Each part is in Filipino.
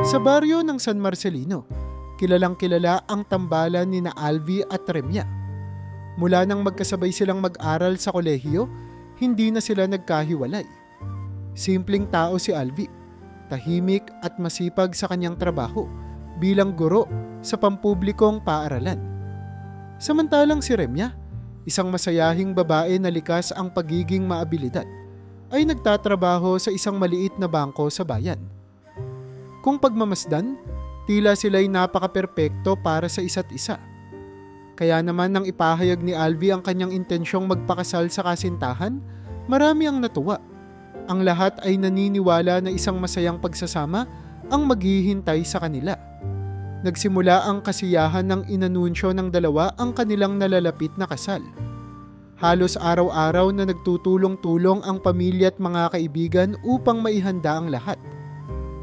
Sa baryo ng San Marcelino, kilalang kilala ang tambalan ni na Alvi at Remya. Mula nang magkasabay silang mag-aral sa kolehiyo, hindi na sila nagkahiwalay. Simpleng tao si Alvi, tahimik at masipag sa kanyang trabaho bilang guro sa pampublikong paaralan. Samantalang si Remya, isang masayahing babae na likas ang pagiging maabilidad, ay nagtatrabaho sa isang maliit na bangko sa bayan. Kung pagmamasdan, tila sila'y napaka-perpekto para sa isa't isa. Kaya naman nang ipahayag ni Alvi ang kanyang intensyong magpakasal sa kasintahan, marami ang natuwa. Ang lahat ay naniniwala na isang masayang pagsasama ang maghihintay sa kanila. Nagsimula ang kasiyahan ng inanunsyo ng dalawa ang kanilang nalalapit na kasal. Halos araw-araw na nagtutulong-tulong ang pamilya at mga kaibigan upang maihanda ang lahat.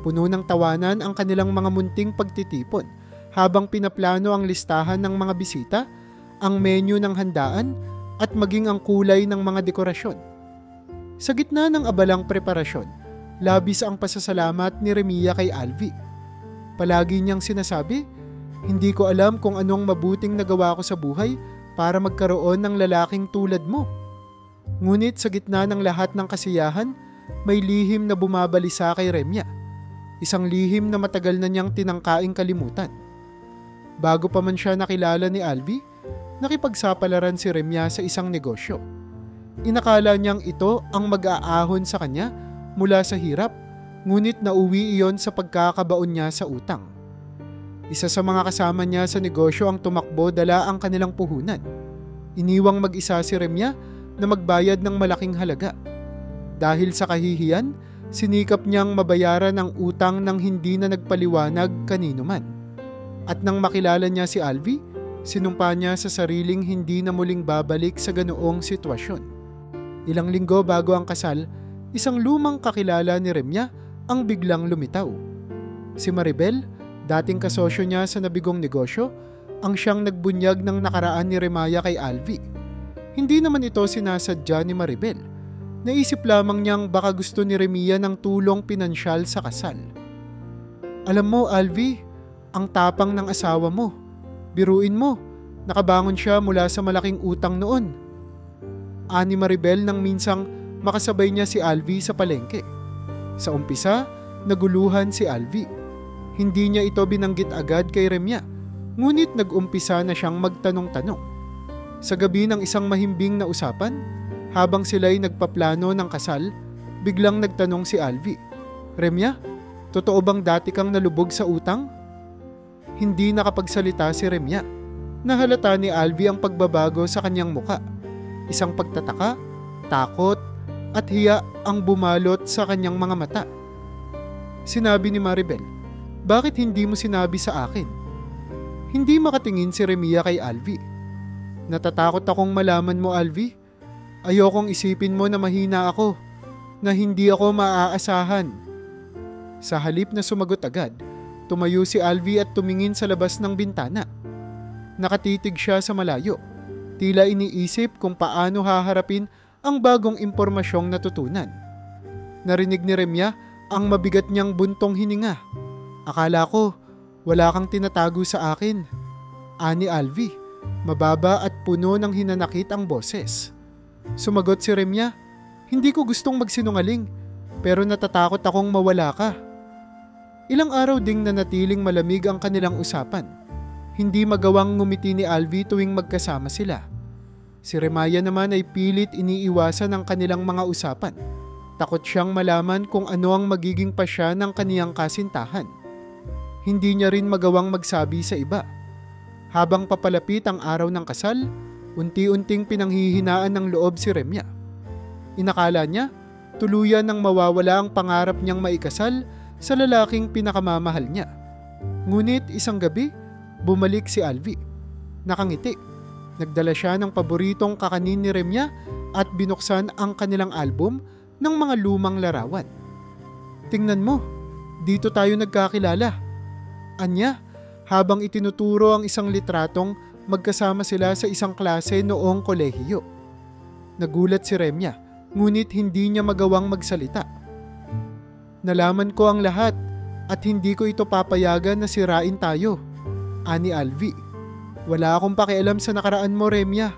Puno ng tawanan ang kanilang mga munting pagtitipon habang pinaplano ang listahan ng mga bisita, ang menu ng handaan at maging ang kulay ng mga dekorasyon. Sa gitna ng abalang preparasyon, labis ang pasasalamat ni Remya kay Alvi. Palagi niyang sinasabi, "Hindi ko alam kung anong mabuting nagawa ko sa buhay para magkaroon ng lalaking tulad mo." Ngunit sa gitna ng lahat ng kasiyahan, may lihim na bumabalisa kay Remya. Isang lihim na matagal na niyang tinangkaing kalimutan. Bago pa man siya nakilala ni Alvi, nakipagsapalaran si Remya sa isang negosyo. Inakala niyang ito ang mag-aahon sa kanya mula sa hirap, ngunit nauwi iyon sa pagkakabaon niya sa utang. Isa sa mga kasama niya sa negosyo ang tumakbo dala ang kanilang puhunan. Iniwang mag-isa si Remya na magbayad ng malaking halaga. Dahil sa kahihiyan, sinikap niyang mabayaran ang utang nang hindi na nagpaliwanag kanino man. At nang makilala niya si Alvi, sinumpa niya sa sariling hindi na muling babalik sa ganoong sitwasyon. Ilang linggo bago ang kasal, isang lumang kakilala ni Remya ang biglang lumitaw. Si Maribel, dating kasosyo niya sa nabigong negosyo, ang siyang nagbunyag ng nakaraan ni Remya kay Alvi. Hindi naman ito sinasadya ni Maribel. Naisip lamang niyang baka gusto ni Remya ng tulong pinansyal sa kasal. "Alam mo, Alvi, ang tapang ng asawa mo. Biruin mo, nakabangon siya mula sa malaking utang noon." Ani Maribel nang minsang makasabay niya si Alvi sa palengke. Sa umpisa, naguluhan si Alvi. Hindi niya ito binanggit agad kay Remya, ngunit nag-umpisa na siyang magtanong-tanong. Sa gabi ng isang mahimbing na usapan, habang sila'y nagpaplano ng kasal, biglang nagtanong si Alvi, "Remya, totoo bang dati kang nalubog sa utang?" Hindi nakapagsalita si Remya. Nahalata ni Alvi ang pagbabago sa kanyang muka. Isang pagtataka, takot, at hiya ang bumalot sa kanyang mga mata. Sinabi ni Maribel, "Bakit hindi mo sinabi sa akin?" Hindi makatingin si Remya kay Alvi. "Natatakot akong malaman mo, Alvi. Ayokong isipin mo na mahina ako, na hindi ako maaasahan." Sa halip na sumagot agad, tumayo si Alvi at tumingin sa labas ng bintana. Nakatitig siya sa malayo, tila iniisip kung paano haharapin ang bagong impormasyong natutunan. Narinig ni Remya ang mabigat niyang buntong hininga. "Akala ko, wala kang tinatago sa akin." Ani Alvi, mababa at puno ng hinanakit ang boses. Sumagot si Remya, "Hindi ko gustong magsinungaling, pero natatakot akong mawala ka." Ilang araw ding nanatiling malamig ang kanilang usapan. Hindi magawang ngumiti ni Alvi tuwing magkasama sila. Si Remya naman ay pilit iniiwasan ang kanilang mga usapan. Takot siyang malaman kung ano ang magiging pasya ng kaniyang kasintahan. Hindi niya rin magawang magsabi sa iba. Habang papalapit ang araw ng kasal, unti-unting pinanghihinaan ng loob si Remya. Inakala niya, tuluyan nang mawawala ang pangarap niyang maikasal sa lalaking pinakamamahal niya. Ngunit isang gabi, bumalik si Alvi. Nakangiti. Nagdala siya ng paboritong kakanin ni Remya at binuksan ang kanilang album ng mga lumang larawan. "Tingnan mo, dito tayo nagkakilala." Anya, habang itinuturo ang isang litratong magkasama sila sa isang klase noong kolehiyo. Nagulat si Remya, ngunit hindi niya magawang magsalita. "Nalaman ko ang lahat. At hindi ko ito papayagan na sirain tayo, ani Alvi. Wala akong pakialam sa nakaraan mo, Remya.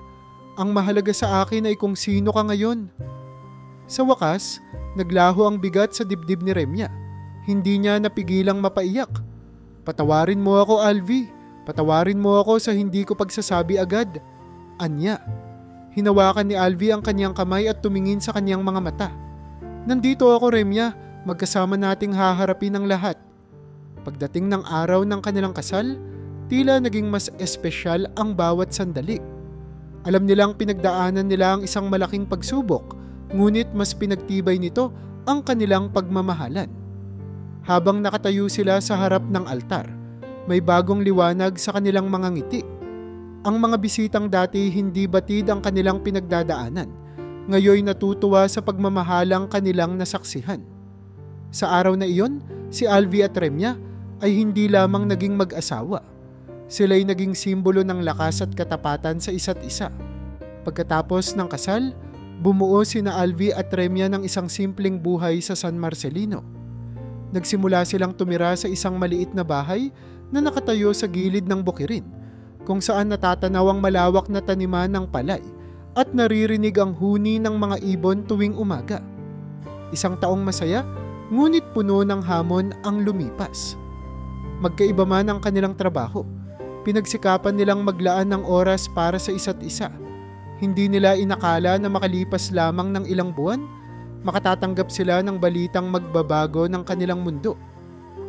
Ang mahalaga sa akin ay kung sino ka ngayon. Sa wakas, naglaho ang bigat sa dibdib ni Remya. Hindi niya napigilang mapaiyak. Patawarin mo ako, Alvi. Patawarin mo ako sa hindi ko pagsasabi agad. Anya. Hinawakan ni Alvi ang kanyang kamay at tumingin sa kanyang mga mata. Nandito ako, Remya. Magkasama nating haharapin ang lahat. Pagdating ng araw ng kanilang kasal, tila naging mas espesyal ang bawat sandali. Alam nilang pinagdaanan nila ang isang malaking pagsubok, ngunit mas pinagtibay nito ang kanilang pagmamahalan. Habang nakatayo sila sa harap ng altar, may bagong liwanag sa kanilang mga ngiti. Ang mga bisitang dati hindi batid ang kanilang pinagdadaanan, ngayoy natutuwa sa pagmamahalang kanilang nasaksihan. Sa araw na iyon, si Alvi at Remya ay hindi lamang naging mag-asawa. Sila'y naging simbolo ng lakas at katapatan sa isa't isa. Pagkatapos ng kasal, bumuo sina Alvi at Remya ng isang simpleng buhay sa San Marcelino. Nagsimula silang tumira sa isang maliit na bahay na nakatayo sa gilid ng bukirin, kung saan natatanaw ang malawak na taniman ng palay at naririnig ang huni ng mga ibon tuwing umaga. Isang taong masaya, ngunit puno ng hamon ang lumipas. Magkaiba man ang kanilang trabaho, pinagsikapan nilang maglaan ng oras para sa isa't isa. Hindi nila inakala na makalipas lamang ng ilang buwan, makatatanggap sila ng balitang magbabago ng kanilang mundo.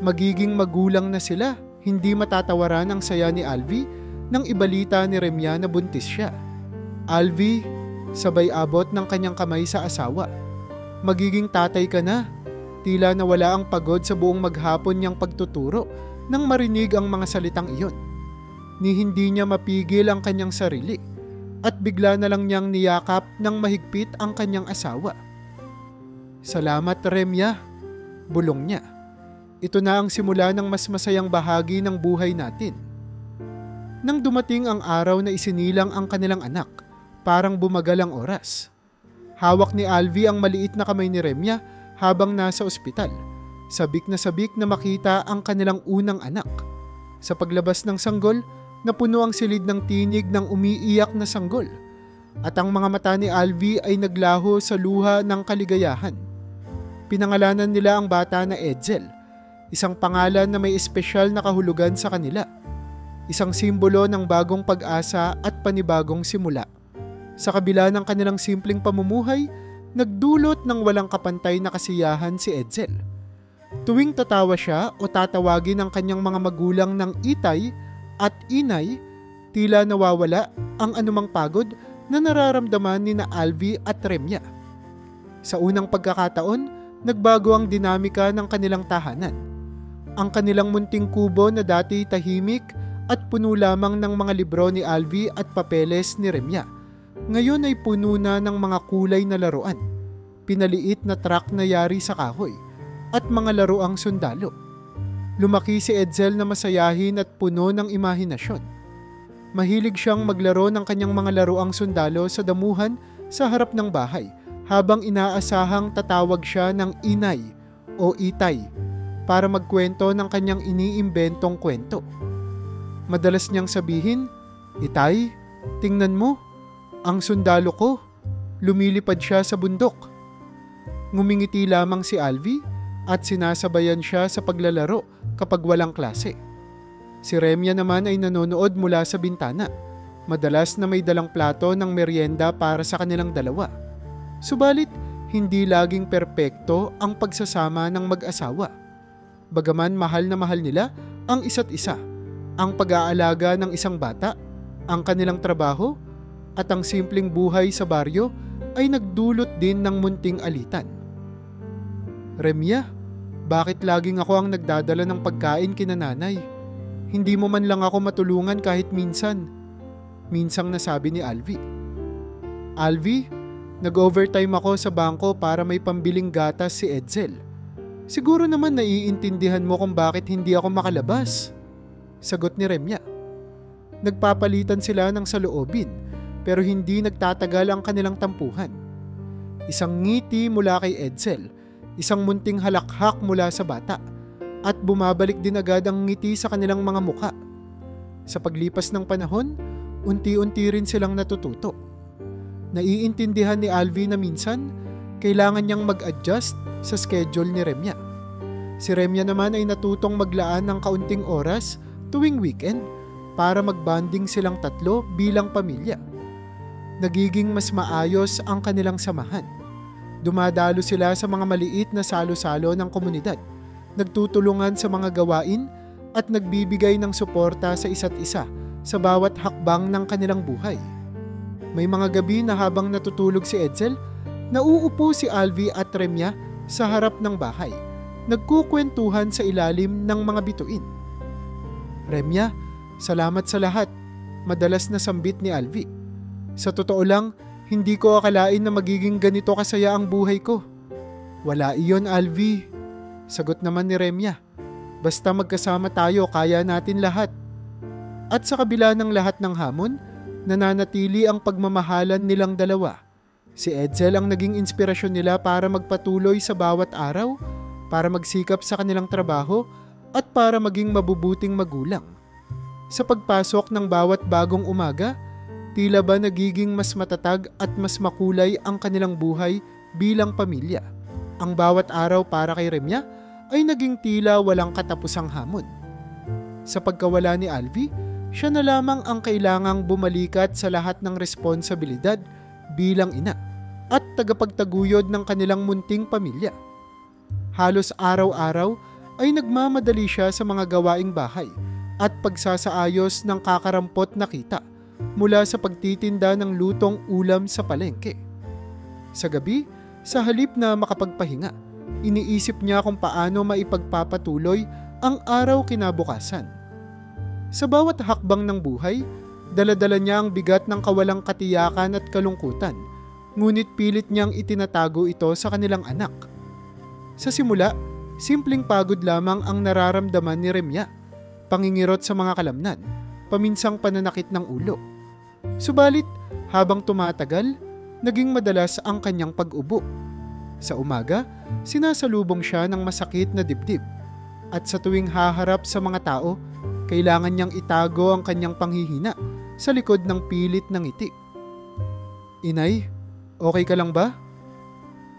Magiging magulang na sila, hindi matatawaran ang saya ni Alvi nang ibalita ni Remya na buntis siya. Alvi, sabay abot ng kanyang kamay sa asawa. Magiging tatay ka na. Tila nawala ang pagod sa buong maghapon niyang pagtuturo nang marinig ang mga salitang iyon. Ni hindi niya mapigil ang kanyang sarili at bigla na lang niyang niyakap ng mahigpit ang kanyang asawa. Salamat, Remya, bulong niya. Ito na ang simula ng mas masayang bahagi ng buhay natin. Nang dumating ang araw na isinilang ang kanilang anak, parang bumagal ang oras. Hawak ni Alvi ang maliit na kamay ni Remya habang nasa ospital. Sabik na makita ang kanilang unang anak. Sa paglabas ng sanggol, napuno ang silid ng tinig ng umiiyak na sanggol. At ang mga mata ni Alvi ay naglaho sa luha ng kaligayahan. Pinangalanan nila ang bata na Edsel, isang pangalan na may espesyal na kahulugan sa kanila. Isang simbolo ng bagong pag-asa at panibagong simula. Sa kabila ng kanilang simpleng pamumuhay, nagdulot ng walang kapantay na kasiyahan si Edsel. Tuwing tatawa siya o tatawagin ang kanyang mga magulang ng itay at inay, tila nawawala ang anumang pagod na nararamdaman ni na Alvi at Remya. Sa unang pagkakataon, nagbago ang dinamika ng kanilang tahanan. Ang kanilang munting kubo na dati tahimik at puno lamang ng mga libro ni Alvi at papeles ni Remya, ngayon ay puno na ng mga kulay na laruan, pinaliit na truck na yari sa kahoy, at mga laruang sundalo. Lumaki si Edsel na masayahin at puno ng imahinasyon. Mahilig siyang maglaro ng kanyang mga laruang sundalo sa damuhan sa harap ng bahay, habang inaasahang tatawag siya ng inay o itay para magkwento ng kanyang iniimbentong kwento. Madalas niyang sabihin, "Itay, tingnan mo, ang sundalo ko, lumilipad siya sa bundok." Ngumingiti lamang si Alvi at sinasabayan siya sa paglalaro kapag walang klase. Si Remya naman ay nanonood mula sa bintana, madalas na may dalang plato ng merienda para sa kanilang dalawa. Subalit, hindi laging perpekto ang pagsasama ng mag-asawa. Bagaman mahal na mahal nila ang isa't isa, ang pag-aalaga ng isang bata, ang kanilang trabaho, at ang simpleng buhay sa baryo ay nagdulot din ng munting alitan. "Remya, bakit laging ako ang nagdadala ng pagkain kina nanay? Hindi mo man lang ako matulungan kahit minsan," minsang nasabi ni Alvi. "Alvi, nag-overtime ako sa bangko para may pambiling gatas si Edsel. Siguro naman naiintindihan mo kung bakit hindi ako makalabas," sagot ni Remya. Nagpapalitan sila ng saloobin, pero hindi nagtatagal ang kanilang tampuhan. Isang ngiti mula kay Edsel, isang munting halakhak mula sa bata, at bumabalik din agad ang ngiti sa kanilang mga muka. Sa paglipas ng panahon, unti-unti rin silang natututo. Naiintindihan ni Alvi na minsan, kailangan niyang mag-adjust sa schedule ni Remya. Si Remya naman ay natutong maglaan ng kaunting oras tuwing weekend para magbanding silang tatlo bilang pamilya. Nagiging mas maayos ang kanilang samahan. Dumadalo sila sa mga maliit na salo-salo ng komunidad, nagtutulungan sa mga gawain at nagbibigay ng suporta sa isa't isa sa bawat hakbang ng kanilang buhay. May mga gabi na habang natutulog si Edsel, nauupo si Alvi at Remya sa harap ng bahay, nagkukwentuhan sa ilalim ng mga bituin. "Remya, salamat sa lahat," madalas na sambit ni Alvi. "Sa totoo lang, hindi ko akalain na magiging ganito kasaya ang buhay ko." "Wala iyon, Alvi," sagot naman ni Remya. "Basta magkasama tayo, kaya natin lahat." At sa kabila ng lahat ng hamon, nananatili ang pagmamahalan nilang dalawa. Si Edsel ang naging inspirasyon nila para magpatuloy sa bawat araw, para magsikap sa kanilang trabaho, at para maging mabubuting magulang. Sa pagpasok ng bawat bagong umaga, tila ba nagiging mas matatag at mas makulay ang kanilang buhay bilang pamilya. Ang bawat araw para kay Remya ay naging tila walang katapusang hamon. Sa pagkawala ni Alvi, siya na lamang ang kailangang bumalikat sa lahat ng responsibilidad bilang ina at tagapagtaguyod ng kanilang munting pamilya. Halos araw-araw ay nagmamadali siya sa mga gawaing bahay at pagsasaayos ng kakarampot na kita mula sa pagtitinda ng lutong ulam sa palengke. Sa gabi, sa halip na makapagpahinga, iniisip niya kung paano maipagpapatuloy ang araw kinabukasan. Sa bawat hakbang ng buhay, dala-dala niya ang bigat ng kawalang katiyakan at kalungkutan, ngunit pilit niyang itinatago ito sa kanilang anak. Sa simula, simpleng pagod lamang ang nararamdaman ni Remya, pangingirot sa mga kalamnan, paminsang pananakit ng ulo. Subalit, habang tumatagal, naging madalas ang kanyang pag-ubo. Sa umaga, sinasalubong siya ng masakit na dibdib, at sa tuwing haharap sa mga tao, kailangan niyang itago ang kanyang panghihina sa likod ng pilit ng ngiti. "Inay, okay ka lang ba?"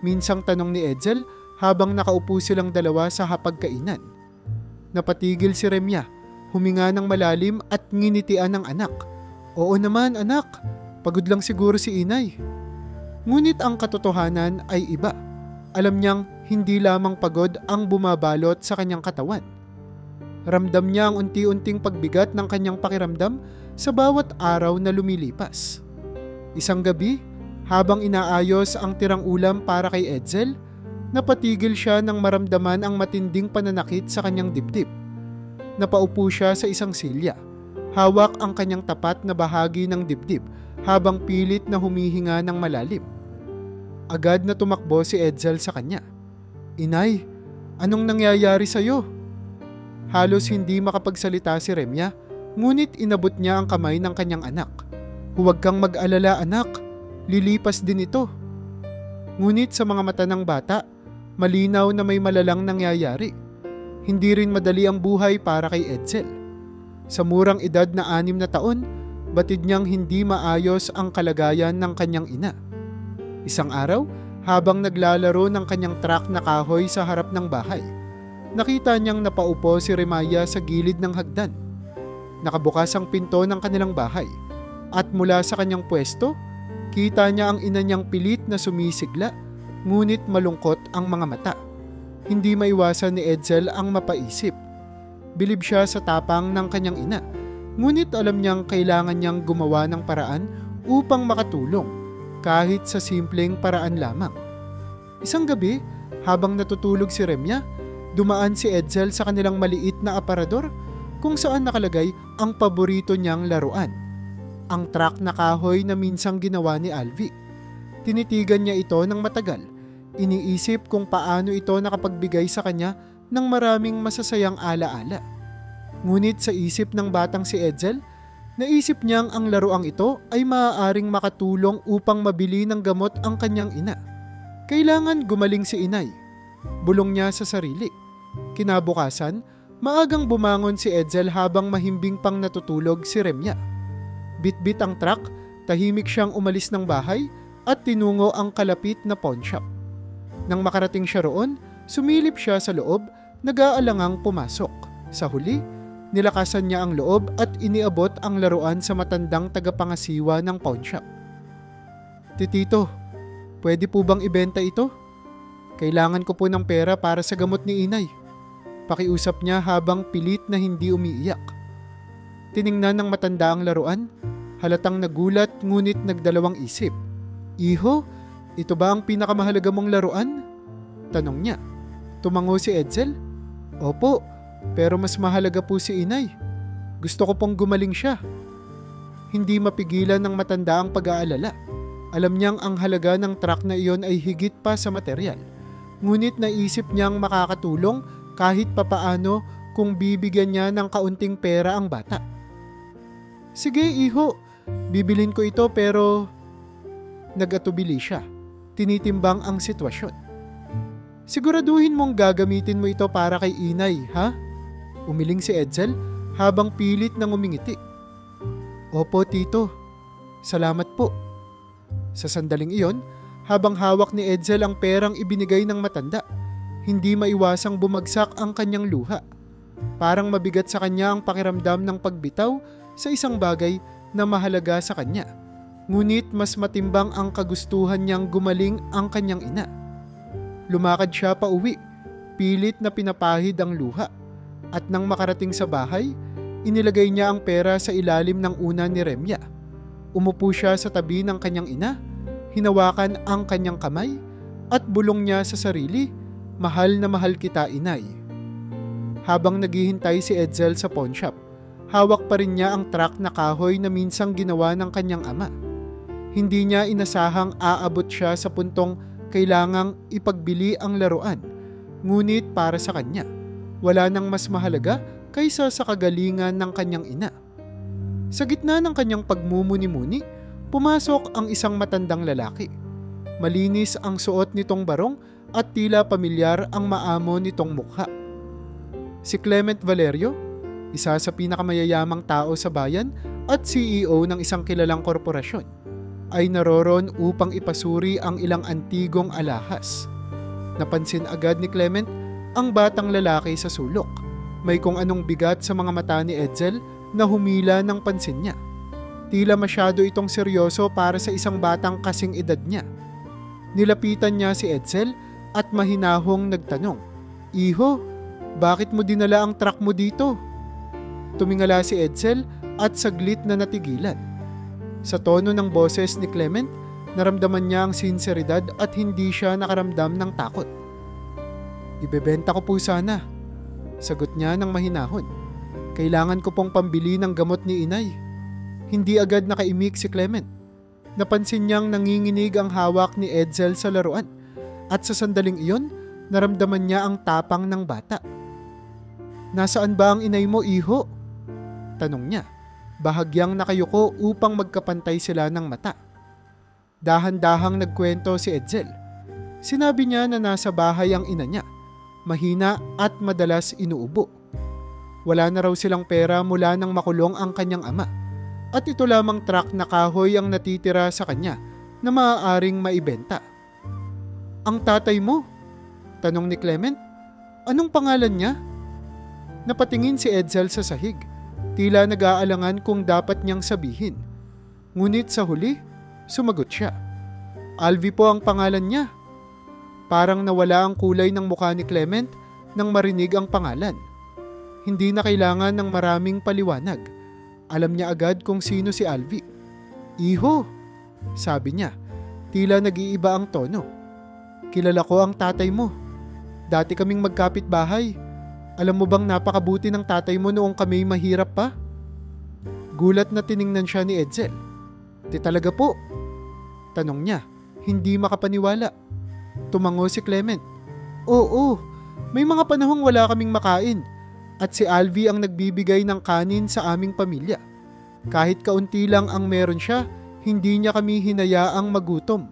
Minsang tanong ni Edsel habang nakaupo silang dalawa sa hapagkainan. Napatigil si Remya, huminga ng malalim at nginitian ng anak. "Oo naman, anak. Pagod lang siguro si inay." Ngunit ang katotohanan ay iba. Alam niyang hindi lamang pagod ang bumabalot sa kanyang katawan. Ramdam niya ang unti-unting pagbigat ng kanyang pakiramdam sa bawat araw na lumilipas. Isang gabi, habang inaayos ang tirang ulam para kay Edsel, napatigil siya nang maramdaman ang matinding pananakit sa kanyang dibdib. Napaupo siya sa isang silya. Hawak ang kanyang tapat na bahagi ng dibdib habang pilit na humihinga ng malalim. Agad na tumakbo si Edsel sa kanya. "Inay, anong nangyayari sa'yo?" Halos hindi makapagsalita si Remya, ngunit inabot niya ang kamay ng kanyang anak. "Huwag kang mag-alala, anak. Lilipas din ito." Ngunit sa mga mata ng bata, malinaw na may malalang nangyayari. Hindi rin madali ang buhay para kay Edsel. Sa murang edad na 6 na taon, batid niyang hindi maayos ang kalagayan ng kanyang ina. Isang araw, habang naglalaro ng kanyang truck na kahoy sa harap ng bahay, nakita niyang napaupo si Remaya sa gilid ng hagdan. Nakabukas ang pinto ng kanilang bahay at mula sa kanyang pwesto, kita niya ang ina niyang pilit na sumisigla, ngunit malungkot ang mga mata. Hindi maiwasan ni Edsel ang mapaisip. Bilib siya sa tapang ng kanyang ina, ngunit alam niyang kailangan niyang gumawa ng paraan upang makatulong, kahit sa simpleng paraan lamang. Isang gabi, habang natutulog si Remya, dumaan si Edsel sa kanilang maliit na aparador kung saan nakalagay ang paborito niyang laruan, ang truck na kahoy na minsang ginawa ni Alvi. Tinitigan niya ito ng matagal. Iniisip kung paano ito nakapagbigay sa kanya ng maraming masasayang alaala. Ngunit sa isip ng batang si Edsel, naisip niyang ang laruang ito ay maaaring makatulong upang mabili ng gamot ang kanyang ina. Kailangan gumaling si inay. Bulong niya sa sarili. Kinabukasan, maagang bumangon si Edsel habang mahimbing pang natutulog si Remya. Bitbit ang truck, tahimik siyang umalis ng bahay at tinungo ang kalapit na pawn shop. Nang makarating siya roon, sumilip siya sa loob, nag-aalangang pumasok. Sa huli, nilakasan niya ang loob at iniabot ang laruan sa matandang tagapangasiwa ng pawn shop. "Titito, pwede po bang ibenta ito? Kailangan ko po ng pera para sa gamot ni inay." Pakiusap niya habang pilit na hindi umiiyak. Tiningnan ng matanda ang laruan, halatang nagulat ngunit nagdalawang isip. "Iho, ito ba ang pinakamahalaga mong laruan?" tanong niya. Tumango si Edsel. "Opo, pero mas mahalaga po si inay. Gusto ko pong gumaling siya." Hindi mapigilan ng matanda ang pag-aalala. Alam niyang ang halaga ng truck na iyon ay higit pa sa materyal. Ngunit naisip niyang makakatulong kahit papaano kung bibigyan niya ng kaunting pera ang bata. "Sige iho, bibilin ko ito pero..." Nag-atubili siya. Tinitimbang ang sitwasyon. "Siguraduhin mong gagamitin mo ito para kay inay, ha?" Umiling si Edsel habang pilit nang umingiti. "Opo tito, salamat po." Sa sandaling iyon, habang hawak ni Edsel ang perang ibinigay ng matanda, hindi maiwasang bumagsak ang kanyang luha. Parang mabigat sa kanya ang pakiramdam ng pagbitaw sa isang bagay na mahalaga sa kanya. Ngunit mas matimbang ang kagustuhan niyang gumaling ang kanyang ina. Lumakad siya pa uwi, pilit na pinapahid ang luha. At nang makarating sa bahay, inilagay niya ang pera sa ilalim ng una ni Remya. Umupo siya sa tabi ng kanyang ina, hinawakan ang kanyang kamay at bulong niya sa sarili, "Mahal na mahal kita, inay." Habang naghihintay si Edsel sa pawn shop, hawak pa rin niya ang truck na kahoy na minsang ginawa ng kanyang ama. Hindi niya inasahang aabot siya sa puntong kailangang ipagbili ang laruan. Ngunit para sa kanya, wala nang mas mahalaga kaysa sa kagalingan ng kanyang ina. Sa gitna ng kanyang pagmumuni-muni, pumasok ang isang matandang lalaki. Malinis ang suot nitong barong at tila pamilyar ang maamo nitong mukha. Si Clement Valerio, isa sa pinakamayayamang tao sa bayan at CEO ng isang kilalang korporasyon, ay naroron upang ipasuri ang ilang antigong alahas. Napansin agad ni Clement ang batang lalaki sa sulok. May kung anong bigat sa mga mata ni Edsel na humila ng pansin niya. Tila masyado itong seryoso para sa isang batang kasing edad niya. Nilapitan niya si Edsel at mahinahong nagtanong, "Iho, bakit mo dinala ang truck mo dito?" Tumingala si Edsel at saglit na natigilan. Sa tono ng boses ni Clement, naramdaman niya ang sinseridad at hindi siya nakaramdam ng takot. "Ibebenta ko po sana," sagot niya ng mahinahon. "Kailangan ko pong pambili ng gamot ni inay." Hindi agad nakaimik si Clement. Napansin niyang nanginginig ang hawak ni Edsel sa laruan at sa sandaling iyon, naramdaman niya ang tapang ng bata. "Nasaan ba ang inay mo, iho?" tanong niya. Bahagyang nakayuko upang magkapantay sila ng mata. Dahan-dahang nagkwento si Edsel. Sinabi niya na nasa bahay ang ina niya, mahina at madalas inuubo. Wala na raw silang pera mula nang makulong ang kanyang ama. At ito lamang truck na kahoy ang natitira sa kanya na maaaring maibenta. "Ang tatay mo?" tanong ni Clement. "Anong pangalan niya?" Napatingin si Edsel sa sahig. Tila nag-aalangan kung dapat niyang sabihin. Ngunit sa huli, sumagot siya. "Alvy po ang pangalan niya." Parang nawala ang kulay ng mukha ni Clement nang marinig ang pangalan. Hindi na kailangan ng maraming paliwanag. Alam niya agad kung sino si Alvy. "Iho," sabi niya, tila nag-iiba ang tono. "Kilala ko ang tatay mo. Dati kaming magkapit-bahay. Alam mo bang napakabuti ng tatay mo noong kami mahirap pa?" Gulat na tiningnan siya ni Edsel. "Di talaga po?" tanong niya, hindi makapaniwala. Tumango si Clement. "Oo, may mga panahong wala kaming makain. At si Alvy ang nagbibigay ng kanin sa aming pamilya. Kahit kaunti lang ang meron siya, hindi niya kami hinayaang magutom."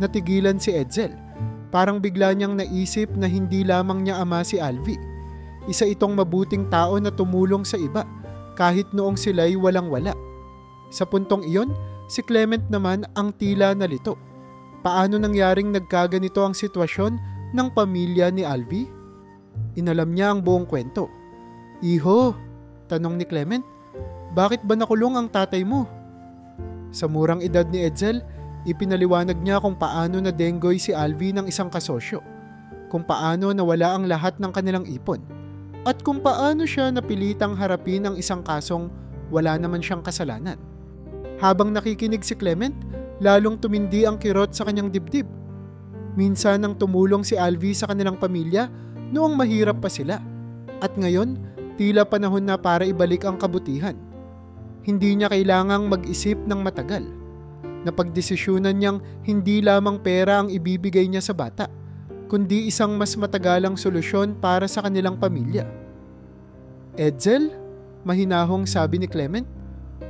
Natigilan si Edsel. Parang bigla niyang naisip na hindi lamang niya ama si Alvi. Isa itong mabuting tao na tumulong sa iba kahit noong sila'y walang-wala. Sa puntong iyon, si Clement naman ang tila nalito. Paano nangyaring nagkaganito ang sitwasyon ng pamilya ni Alvi? Inalam niya ang buong kwento. "Iho," tanong ni Clement, "bakit ba nakulong ang tatay mo?" Sa murang edad ni Edsel, ipinaliwanag niya kung paano nadenggoy si Alvi ng isang kasosyo, kung paano nawala ang lahat ng kanilang ipon, at kung paano siya napilitang harapin ang isang kasong wala naman siyang kasalanan. Habang nakikinig si Clement, lalong tumindi ang kirot sa kanyang dibdib. Minsan nang tumulong si Alvi sa kanilang pamilya noong mahirap pa sila, at ngayon tila panahon na para ibalik ang kabutihan. Hindi niya kailangang mag-isip ng matagal. Napagdesisyunan niyang hindi lamang pera ang ibibigay niya sa bata, kundi isang mas matagalang solusyon para sa kanilang pamilya. "Edsel," mahinahong sabi ni Clement,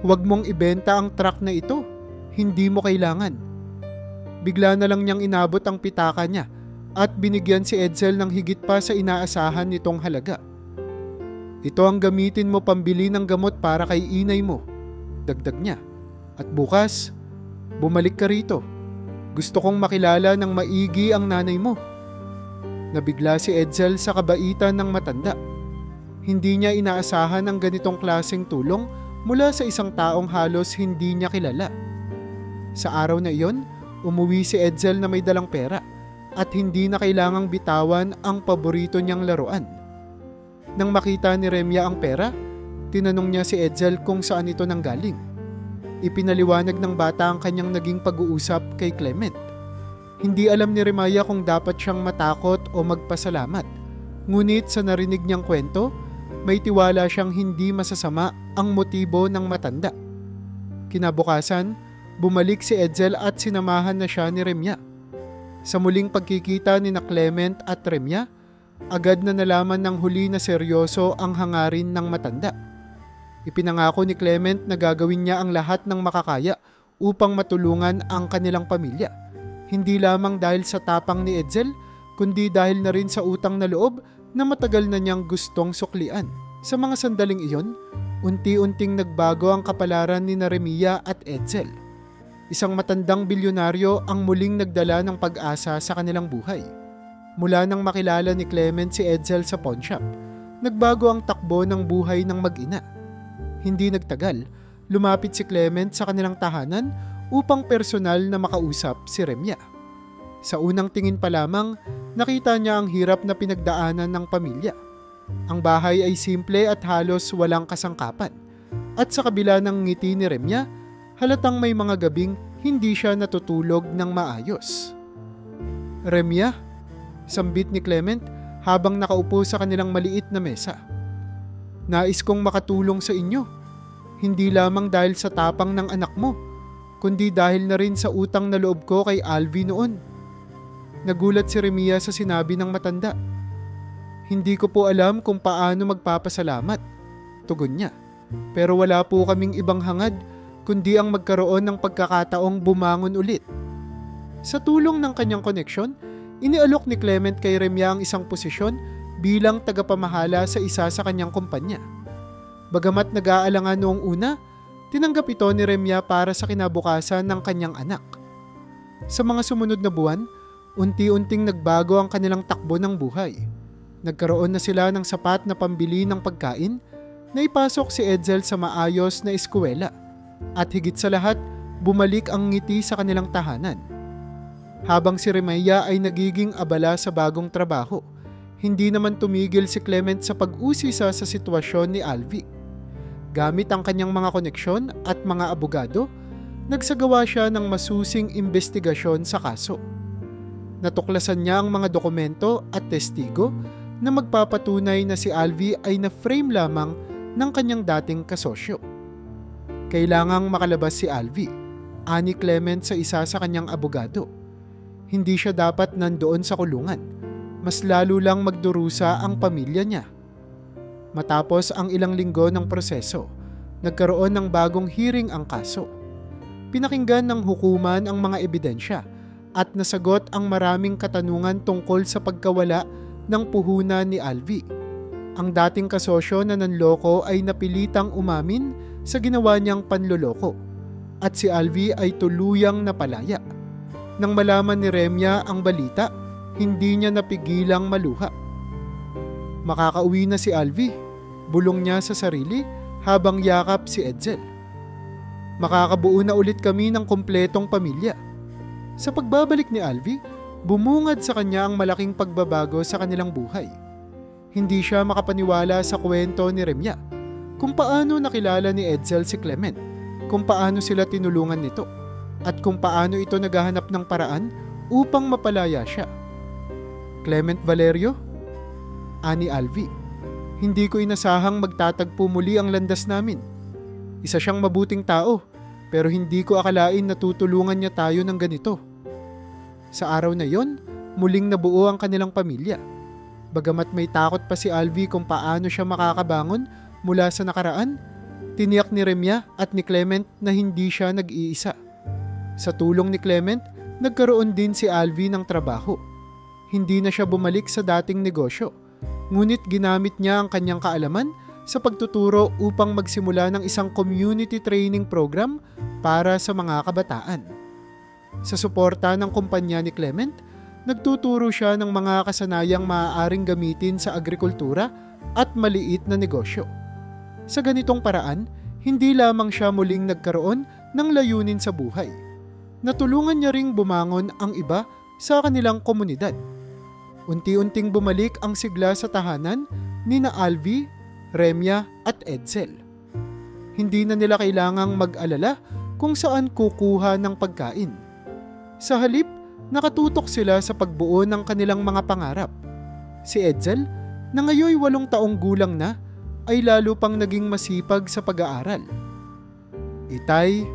"huwag mong ibenta ang truck na ito. Hindi mo kailangan." Bigla na lang niyang inabot ang pitaka niya at binigyan si Edsel ng higit pa sa inaasahan nitong halaga. "Ito ang gamitin mo pambili ng gamot para kay inay mo," dagdag niya. "At bukas, bumalik ka rito. Gusto kong makilala ng maigi ang nanay mo." Nabigla si Edsel sa kabaitan ng matanda. Hindi niya inaasahan ang ganitong klaseng tulong mula sa isang taong halos hindi niya kilala. Sa araw na iyon, umuwi si Edsel na may dalang pera at hindi na kailangang bitawan ang paborito niyang laruan. Nang makita ni Remya ang pera, tinanong niya si Edsel kung saan ito nanggaling. Ipinaliwanag ng bata ang kanyang naging pag-uusap kay Clement. Hindi alam ni Remya kung dapat siyang matakot o magpasalamat. Ngunit sa narinig niyang kwento, may tiwala siyang hindi masasama ang motibo ng matanda. Kinabukasan, bumalik si Edsel at sinamahan na siya ni Remya. Sa muling pagkikita ni na Clement at Remya, agad na nalaman ng huli na seryoso ang hangarin ng matanda. Ipinangako ni Clement na gagawin niya ang lahat ng makakaya upang matulungan ang kanilang pamilya. Hindi lamang dahil sa tapang ni Edsel, kundi dahil na rin sa utang na loob na matagal na niyang gustong suklian. Sa mga sandaling iyon, unti-unting nagbago ang kapalaran ni Remya at Edsel. Isang matandang bilyonaryo ang muling nagdala ng pag-asa sa kanilang buhay. Mula nang makilala ni Clement si Edsel sa pawnshop, nagbago ang takbo ng buhay ng mag-ina. Hindi nagtagal, lumapit si Clement sa kanilang tahanan upang personal na makausap si Remya. Sa unang tingin pa lamang, nakita niya ang hirap na pinagdaanan ng pamilya. Ang bahay ay simple at halos walang kasangkapan. At sa kabila ng ngiti ni Remya, halatang may mga gabing hindi siya natutulog ng maayos. "Remya," sambit ni Clement habang nakaupo sa kanilang maliit na mesa, "nais kong makatulong sa inyo. Hindi lamang dahil sa tapang ng anak mo, kundi dahil na rin sa utang na loob ko kay Alvi noon." Nagulat si Remya sa sinabi ng matanda. "Hindi ko po alam kung paano magpapasalamat," tugon niya. "Pero wala po kaming ibang hangad kundi ang magkaroon ng pagkakataong bumangon ulit." Sa tulong ng kanyang koneksyon, inialok ni Clement kay Remya ang isang posisyon bilang tagapamahala sa isa sa kanyang kumpanya. Bagamat nag-aalangan noong una, tinanggap ito ni Remya para sa kinabukasan ng kanyang anak. Sa mga sumunod na buwan, unti-unting nagbago ang kanilang takbo ng buhay. Nagkaroon na sila ng sapat na pambili ng pagkain, naipasok si Edsel sa maayos na eskwela, at higit sa lahat, bumalik ang ngiti sa kanilang tahanan. Habang si Remya ay nagiging abala sa bagong trabaho, hindi naman tumigil si Clement sa pag-usisa sa sitwasyon ni Alvi. Gamit ang kanyang mga koneksyon at mga abogado, nagsagawa siya ng masusing investigasyon sa kaso. Natuklasan niya ang mga dokumento at testigo na magpapatunay na si Alvi ay na-frame lamang ng kanyang dating kasosyo. Kailangang makalabas si Alvi, ani Clement sa isa sa kanyang abogado. Hindi siya dapat nandoon sa kulungan. Mas lalo lang magdurusa ang pamilya niya. Matapos ang ilang linggo ng proseso, nagkaroon ng bagong hearing ang kaso. Pinakinggan ng hukuman ang mga ebidensya at nasagot ang maraming katanungan tungkol sa pagkawala ng puhunan ni Alvi. Ang dating kasosyo na nanloko ay napilitang umamin sa ginawa niyang panloloko at si Alvi ay tuluyang napalaya. Nang malaman ni Remya ang balita, hindi niya napigilang maluha. Makakauwi na si Alvi, bulong niya sa sarili habang yakap si Edsel. Makakabuo na ulit kami ng kumpletong pamilya. Sa pagbabalik ni Alvi, bumungad sa kanya ang malaking pagbabago sa kanilang buhay. Hindi siya makapaniwala sa kwento ni Remya kung paano nakilala ni Edsel si Clement, kung paano sila tinulungan nito, at kung paano ito naghahanap ng paraan upang mapalaya siya. Clement Valerio? Ani Alvi, hindi ko inasahang magtatagpo muli ang landas namin. Isa siyang mabuting tao, pero hindi ko akalain na tutulungan niya tayo ng ganito. Sa araw na yon, muling nabuo ang kanilang pamilya. Bagamat may takot pa si Alvi kung paano siya makakabangon mula sa nakaraan, tiniyak ni Remya at ni Clement na hindi siya nag-iisa. Sa tulong ni Clement, nagkaroon din si Alvi ng trabaho. Hindi na siya bumalik sa dating negosyo, ngunit ginamit niya ang kanyang kaalaman sa pagtuturo upang magsimula ng isang community training program para sa mga kabataan. Sa suporta ng kumpanya ni Clement, nagtuturo siya ng mga kasanayang maaaring gamitin sa agrikultura at maliit na negosyo. Sa ganitong paraan, hindi lamang siya muling nagkaroon ng layunin sa buhay. Natulungan niya ring bumangon ang iba sa kanilang komunidad. Unti-unting bumalik ang sigla sa tahanan ni na Alvi, Remya at Edsel. Hindi na nila kailangang mag-alala kung saan kukuha ng pagkain. Sa halip, nakatutok sila sa pagbuo ng kanilang mga pangarap. Si Edsel, na ngayoy 8 taong gulang na, ay lalo pang naging masipag sa pag-aaral. Itay,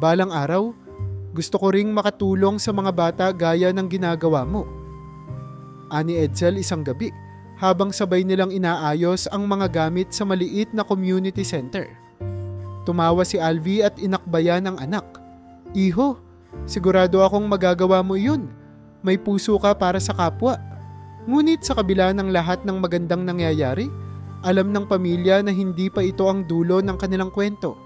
balang araw, gusto ko ring makatulong sa mga bata gaya ng ginagawa mo. Ani Edsel isang gabi, habang sabay nilang inaayos ang mga gamit sa maliit na community center. Tumawa si Alvi at inakbayan ang anak. Iho, sigurado akong magagawa mo yun. May puso ka para sa kapwa. Ngunit sa kabila ng lahat ng magandang nangyayari, alam ng pamilya na hindi pa ito ang dulo ng kanilang kwento.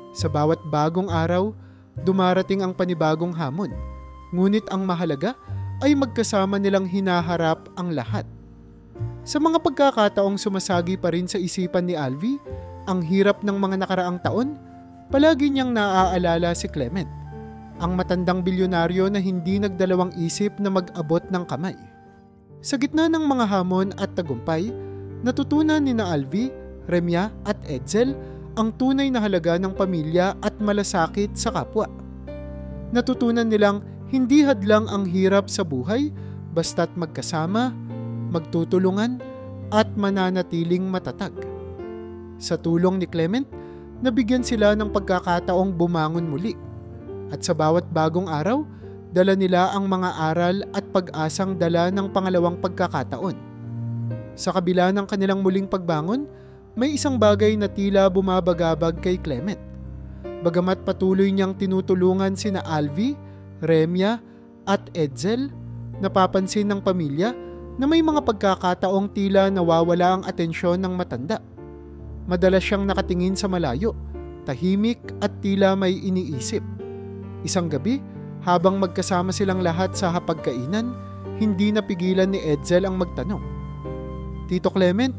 Sa bawat bagong araw, dumarating ang panibagong hamon. Ngunit ang mahalaga ay magkasama nilang hinaharap ang lahat. Sa mga pagkakataong sumasagi pa rin sa isipan ni Alvi ang hirap ng mga nakaraang taon, palagi niyang naaalala si Clement, ang matandang bilyonaryo na hindi nagdalawang isip na mag-abot ng kamay. Sa gitna ng mga hamon at tagumpay, natutunan ni na Alvi, Remya at Edsel ang tunay na halaga ng pamilya at malasakit sa kapwa. Natutunan nilang hindi hadlang ang hirap sa buhay basta't magkasama, magtutulungan at mananatiling matatag. Sa tulong ni Clement, nabigyan sila ng pagkakataong bumangon muli. At sa bawat bagong araw, dala nila ang mga aral at pag-asang dala ng pangalawang pagkakataon. Sa kabila ng kanilang muling pagbangon, may isang bagay na tila bumabagabag kay Clement. Bagamat patuloy niyang tinutulungan sina Alvi, Remya at Edsel, napapansin ng pamilya na may mga pagkakataong tila nawawala ang atensyon ng matanda. Madalas siyang nakatingin sa malayo, tahimik at tila may iniisip. Isang gabi, habang magkasama silang lahat sa hapagkainan, hindi napigilan ni Edsel ang magtanong. Tito Clement,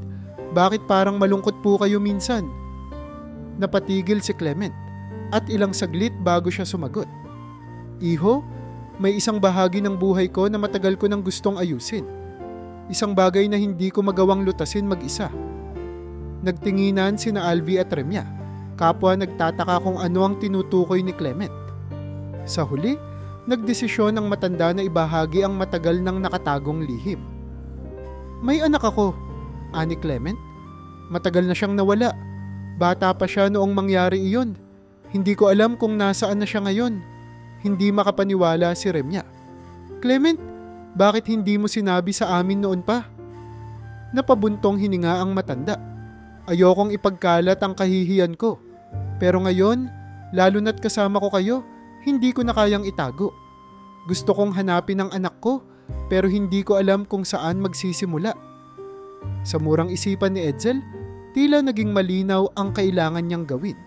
bakit parang malungkot po kayo minsan? Napatigil si Clement at ilang saglit bago siya sumagot. Iho, may isang bahagi ng buhay ko na matagal ko nang gustong ayusin. Isang bagay na hindi ko magawang lutasin mag-isa. Nagtinginan sina Alvi at Remya, kapwa nagtataka kung ano ang tinutukoy ni Clement. Sa huli, nagdesisyon ang matanda na ibahagi ang matagal nang nakatagong lihim. May anak ako, ani Clement. Matagal na siyang nawala. Bata pa siya noong mangyari iyon. Hindi ko alam kung nasaan na siya ngayon. Hindi makapaniwala si Remya. Clement, bakit hindi mo sinabi sa amin noon pa? Napabuntong hininga ang matanda. Ayokong ipagkalat ang kahihiyan ko. Pero ngayon, lalo na't kasama ko kayo, hindi ko na kayang itago. Gusto kong hanapin ang anak ko pero hindi ko alam kung saan magsisimula. Sa murang isipan ni Edsel, tila naging malinaw ang kailangan niyang gawin.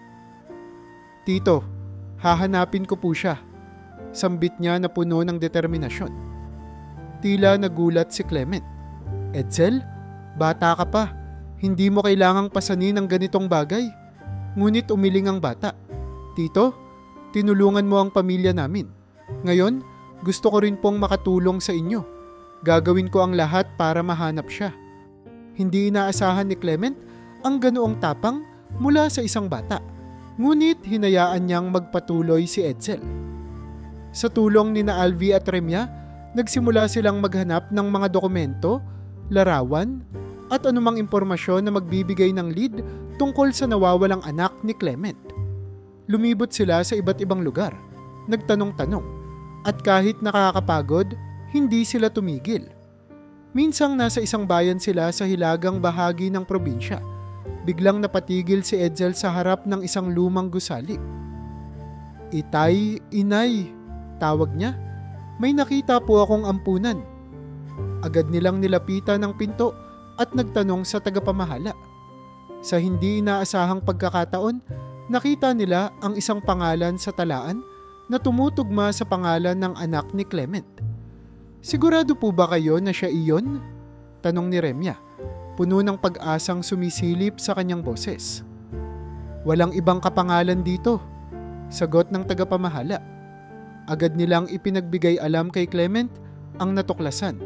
Tito, hahanapin ko po siya. Sambit niya na puno ng determinasyon. Tila nagulat si Clement. Edsel, bata ka pa. Hindi mo kailangang pasanin ng ganitong bagay. Ngunit umiling ang bata. Tito, tinulungan mo ang pamilya namin. Ngayon, gusto ko rin pong makatulong sa inyo. Gagawin ko ang lahat para mahanap siya. Hindi inaasahan ni Clement ang ganoong tapang mula sa isang bata. Ngunit hinayaan niyang magpatuloy si Edsel. Sa tulong ni Alvi at Remya, nagsimula silang maghanap ng mga dokumento, larawan, at anumang impormasyon na magbibigay ng lead tungkol sa nawawalang anak ni Clement. Lumibot sila sa iba't ibang lugar, nagtanong-tanong, at kahit nakakapagod, hindi sila tumigil. Minsang nasa isang bayan sila sa hilagang bahagi ng probinsya, biglang napatigil si Edsel sa harap ng isang lumang gusali. Itay, inay, tawag niya. May nakita po akong ampunan. Agad nilang nilapitan ng pinto at nagtanong sa tagapamahala. Sa hindi inaasahang pagkakataon, nakita nila ang isang pangalan sa talaan na tumutugma sa pangalan ng anak ni Clement. Sigurado po ba kayo na siya iyon? Tanong ni Remya, puno ng pag-asang sumisilip sa kanyang boses. Walang ibang kapangalan dito, sagot ng tagapamahala. Agad nilang ipinagbigay alam kay Clement ang natuklasan.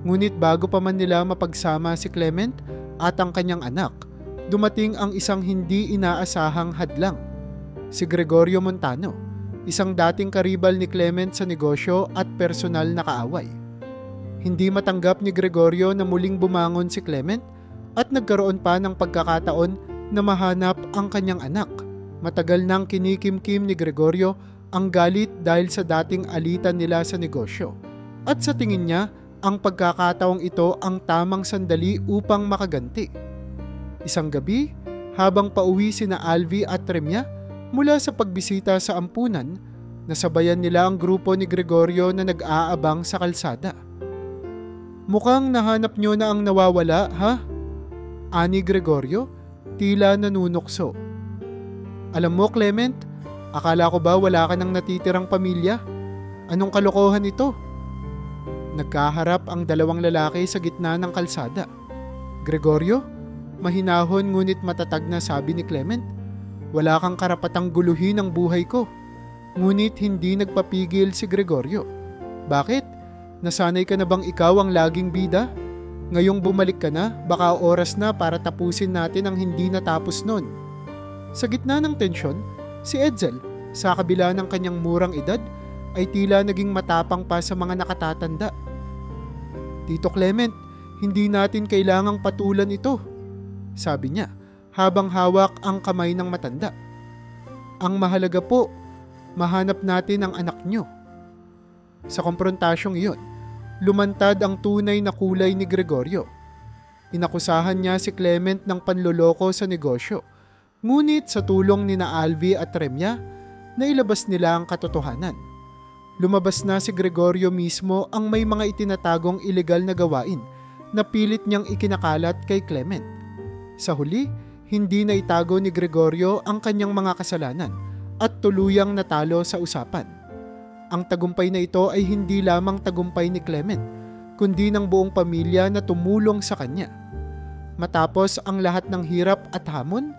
Ngunit bago pa man nila mapagsama si Clement at ang kanyang anak, dumating ang isang hindi inaasahang hadlang. Si Gregorio Montano, isang dating karibal ni Clement sa negosyo at personal na kaaway. Hindi matanggap ni Gregorio na muling bumangon si Clement at nagkaroon pa ng pagkakataon na mahanap ang kanyang anak. Matagal nang kinikimkim ni Gregorio ang galit dahil sa dating alitan nila sa negosyo. At sa tingin niya, ang pagkakataong ito ang tamang sandali upang makaganti. Isang gabi, habang pauwi sina Alvi at Remya mula sa pagbisita sa ampunan, nasabayan nila ang grupo ni Gregorio na nag-aabang sa kalsada. Mukhang nahanap nyo na ang nawawala, ha? Ani Gregorio, tila nanunukso. Alam mo, Clement, akala ko ba wala ka nang natitirang pamilya? Anong kalokohan ito? Nagkaharap ang dalawang lalaki sa gitna ng kalsada. Gregorio, mahinahon ngunit matatag na sabi ni Clement, wala kang karapatang guluhin ang buhay ko. Ngunit hindi nagpapigil si Gregorio. Bakit? Nasanay ka na bang ikaw ang laging bida? Ngayong bumalik ka na, baka oras na para tapusin natin ang hindi natapos nun. Sa gitna ng tensyon, si Edsel, sa kabila ng kanyang murang edad, ay tila naging matapang pa sa mga nakatatanda. Tito Clement, hindi natin kailangang patulan ito, sabi niya habang hawak ang kamay ng matanda. Ang mahalaga po, mahanap natin ang anak niyo. Sa komprontasyong iyon, lumantad ang tunay na kulay ni Gregorio. Inakusahan niya si Clement ng panloloko sa negosyo, ngunit sa tulong ni Alvi at Remya, nailabas nila ang katotohanan. Lumabas na si Gregorio mismo ang may mga itinatagong ilegal na gawain na pilit niyang ikinakalat kay Clement. Sa huli, hindi na itago ni Gregorio ang kanyang mga kasalanan at tuluyang natalo sa usapan. Ang tagumpay na ito ay hindi lamang tagumpay ni Clement, kundi ng buong pamilya na tumulong sa kanya. Matapos ang lahat ng hirap at hamon,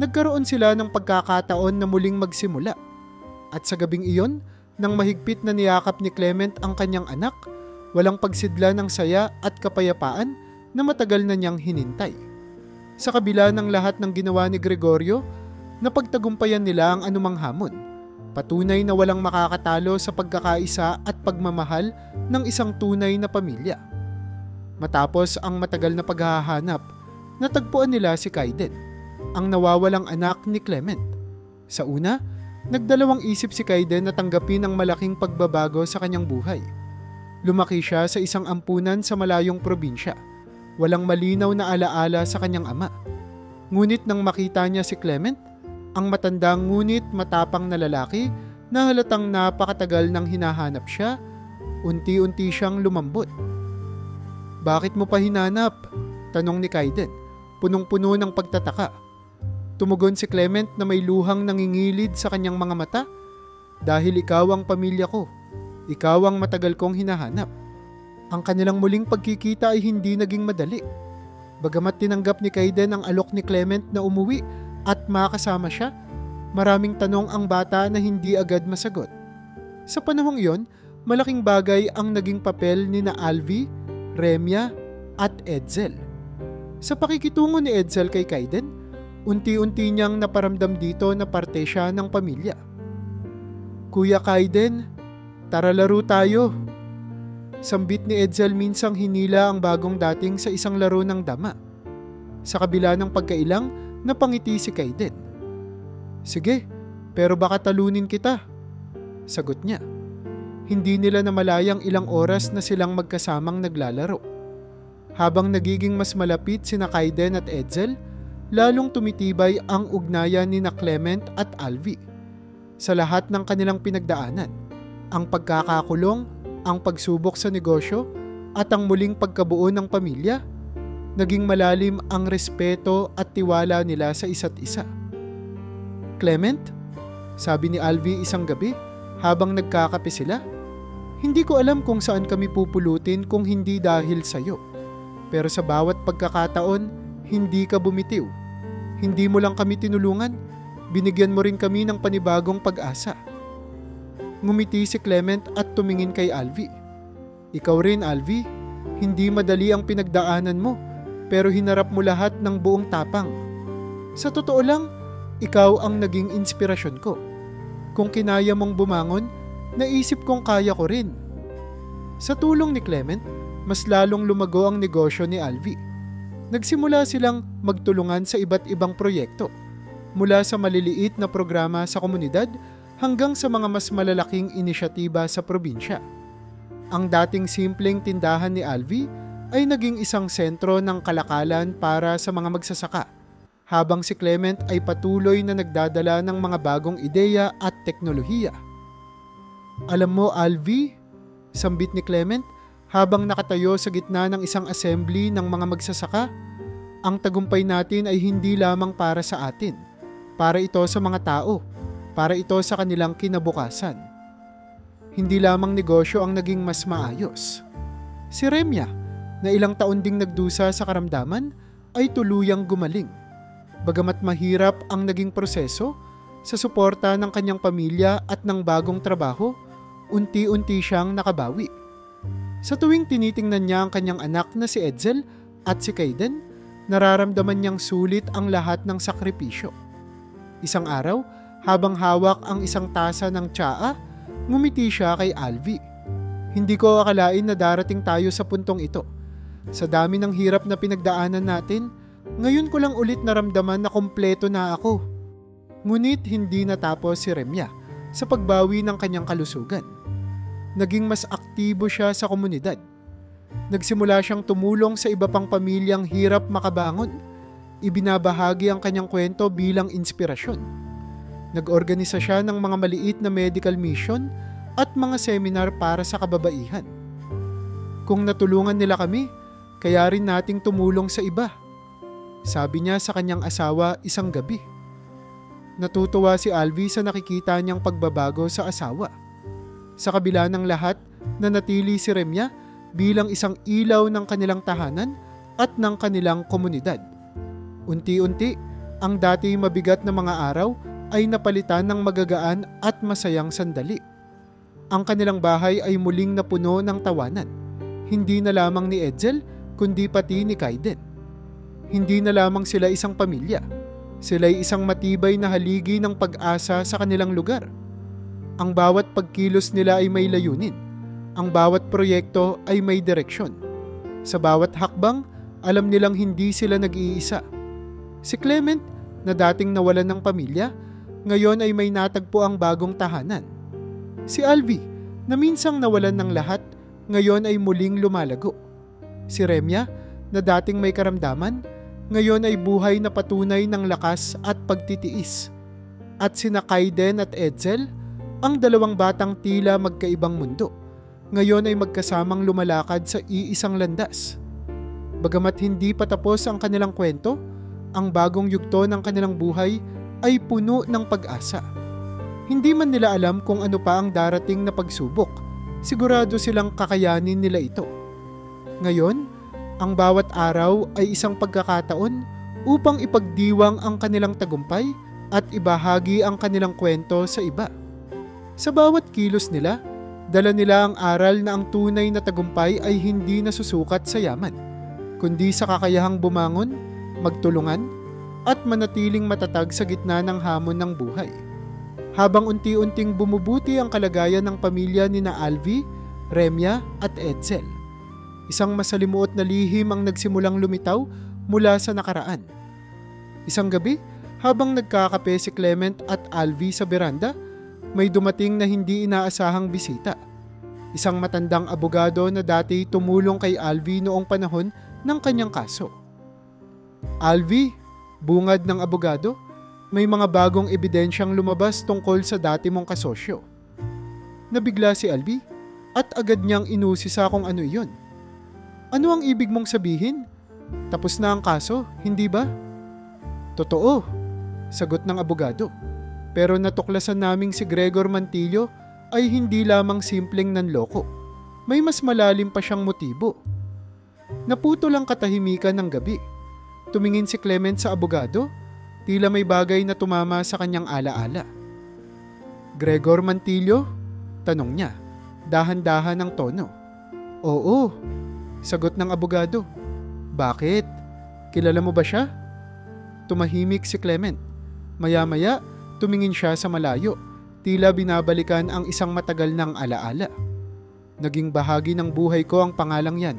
nagkaroon sila ng pagkakataon na muling magsimula. At sa gabing iyon, nang mahigpit na niyakap ni Clement ang kanyang anak, walang pagsidla ng saya at kapayapaan na matagal na niyang hinintay. Sa kabila ng lahat ng ginawa ni Gregorio, napagtagumpayan nila ang anumang hamon. Patunay na walang makakatalo sa pagkakaisa at pagmamahal ng isang tunay na pamilya. Matapos ang matagal na paghahanap, natagpuan nila si Kaiden, ang nawawalang anak ni Clement. Sa una, nagdalawang isip si Kaiden na tanggapin ang malaking pagbabago sa kanyang buhay. Lumaki siya sa isang ampunan sa malayong probinsya. Walang malinaw na alaala sa kanyang ama. Ngunit nang makita niya si Clement, ang matandang ngunit matapang na lalaki, na halatang napakatagal nang hinahanap siya, unti-unti siyang lumambot. "Bakit mo pa hinanap?" tanong ni Kaiden, punong-puno ng pagtataka. Tumugon si Clement na may luhang nangingilid sa kanyang mga mata. "Dahil ikaw ang pamilya ko. Ikaw ang matagal kong hinahanap." Ang kanilang muling pagkikita ay hindi naging madali. Bagamat tinanggap ni Kaiden ang alok ni Clement na umuwi at makasama siya, maraming tanong ang bata na hindi agad masagot. Sa panahong iyon, malaking bagay ang naging papel ni na Alvi, Remya at Edsel. Sa pakikitungo ni Edsel kay Kaiden, unti-unti niyang naparamdam dito na parte siya ng pamilya. "Kuya Kaiden, tara laro tayo." Sambit ni Edsel minsang hinila ang bagong dating sa isang laro ng dama. Sa kabila ng pagkailang, napangiti si Kaiden. "Sige, pero baka talunin kita," sagot niya. Hindi nila namalayang ilang oras na silang magkasamang naglalaro. Habang nagiging mas malapit sina Kaiden at Edsel, lalong tumitibay ang ugnayan ni na Clement at Alvi. Sa lahat ng kanilang pinagdaanan, ang pagkakakulong, ang pagsubok sa negosyo, at ang muling pagkabuo ng pamilya, naging malalim ang respeto at tiwala nila sa isa't isa. "Clement," sabi ni Alvi isang gabi habang nagkakape sila, "hindi ko alam kung saan kami pupulutin kung hindi dahil sa'yo. Pero sa bawat pagkakataon, hindi ka bumitiw. Hindi mo lang kami tinulungan, binigyan mo rin kami ng panibagong pag-asa." Ngumiti si Clement at tumingin kay Alvi. "Ikaw rin, Alvi. Hindi madali ang pinagdaanan mo, pero hinarap mo lahat ng buong tapang. Sa totoo lang, ikaw ang naging inspirasyon ko. Kung kinaya mong bumangon, naisip kong kaya ko rin." Sa tulong ni Clement, mas lalong lumago ang negosyo ni Alvi. Nagsimula silang magtulungan sa iba't ibang proyekto, mula sa maliliit na programa sa komunidad hanggang sa mga mas malalaking inisyatiba sa probinsya. Ang dating simpleng tindahan ni Alvi ay naging isang sentro ng kalakalan para sa mga magsasaka, habang si Clement ay patuloy na nagdadala ng mga bagong ideya at teknolohiya. "Alam mo, Alvi," sambit ni Clement habang nakatayo sa gitna ng isang assembly ng mga magsasaka, "ang tagumpay natin ay hindi lamang para sa atin, para ito sa mga tao, para ito sa kanilang kinabukasan. Hindi lamang negosyo ang naging mas maayos." Si Remya, na ilang taon ding nagdusa sa karamdaman, ay tuluyang gumaling. Bagamat mahirap ang naging proseso, sa suporta ng kanyang pamilya at ng bagong trabaho, unti-unti siyang nakabawi. Sa tuwing tinitingnan niya ang kanyang anak na si Edsel at si Kaiden, nararamdaman niyang sulit ang lahat ng sakripisyo. Isang araw, habang hawak ang isang tasa ng tsaa, ngumiti siya kay Alvi. "Hindi ko akalain na darating tayo sa puntong ito. Sa dami ng hirap na pinagdaanan natin, ngayon ko lang ulit naramdaman na kompleto na ako." Ngunit hindi natapos si Remya sa pagbawi ng kanyang kalusugan. Naging mas aktibo siya sa komunidad. Nagsimula siyang tumulong sa iba pang pamilyang hirap makabangon. Ibinabahagi ang kanyang kwento bilang inspirasyon. Nag-organisa siya ng mga maliit na medical mission at mga seminar para sa kababaihan. "Kung natulungan nila kami, kaya rin nating tumulong sa iba," sabi niya sa kanyang asawa isang gabi. Natutuwa si Alvi sa nakikita niyang pagbabago sa asawa. Sa kabila ng lahat, nanatili si Remya bilang isang ilaw ng kanilang tahanan at ng kanilang komunidad. Unti-unti, ang dati mabigat na mga araw ay napalitan ng magagaan at masayang sandali. Ang kanilang bahay ay muling napuno ng tawanan, hindi na lamang ni Edsel kundi pati ni Kaiden. Hindi na lamang sila isang pamilya, sila'y isang matibay na haligi ng pag-asa sa kanilang lugar. Ang bawat pagkilos nila ay may layunin, ang bawat proyekto ay may direksyon. Sa bawat hakbang, alam nilang hindi sila nag-iisa. Si Clement, na dating nawalan ng pamilya, ngayon ay may natagpo ang bagong tahanan. Si Alvi, na minsang nawalan ng lahat, ngayon ay muling lumalago. Si Remya, na dating may karamdaman, ngayon ay buhay na patunay ng lakas at pagtitiis. At sina Kaiden at Edsel, Ang dalawang batang tila magkaibang mundo, ngayon ay magkasamang lumalakad sa iisang landas. Bagamat hindi pa tapos ang kanilang kwento, ang bagong yugto ng kanilang buhay ay puno ng pag-asa. Hindi man nila alam kung ano pa ang darating na pagsubok, sigurado silang kakayanin nila ito. Ngayon, ang bawat araw ay isang pagkakataon upang ipagdiwang ang kanilang tagumpay at ibahagi ang kanilang kwento sa iba. Sa bawat kilos nila, dala nila ang aral na ang tunay na tagumpay ay hindi nasusukat sa yaman, kundi sa kakayahang bumangon, magtulungan, at manatiling matatag sa gitna ng hamon ng buhay. Habang unti-unting bumubuti ang kalagayan ng pamilya ni na Alvi, Remya at Edsel, isang masalimuot na lihim ang nagsimulang lumitaw mula sa nakaraan. Isang gabi, habang nagkakape si Clement at Alvi sa beranda, may dumating na hindi inaasahang bisita. Isang matandang abogado na dati tumulong kay Alvi noong panahon ng kanyang kaso. Alvi, bungad ng abogado, may mga bagong ebidensyang lumabas tungkol sa dati mong kasosyo. Nabigla si Alvi at agad niyang inusisa kung ano iyon. Ano ang ibig mong sabihin? Tapos na ang kaso, hindi ba? Totoo, sagot ng abogado. Pero natuklasan naming si Gregor Mantillo ay hindi lamang simpleng nanloko. May mas malalim pa siyang motibo. Naputol ang katahimikan ng gabi. Tumingin si Clement sa abogado, tila may bagay na tumama sa kanyang alaala. Gregor Mantillo? Tanong niya, dahan-dahan ang tono. Oo, sagot ng abogado. Bakit? Kilala mo ba siya? Tumahimik si Clement. Maya-maya, tumingin siya sa malayo, tila binabalikan ang isang matagal ng alaala. Naging bahagi ng buhay ko ang pangalang yan.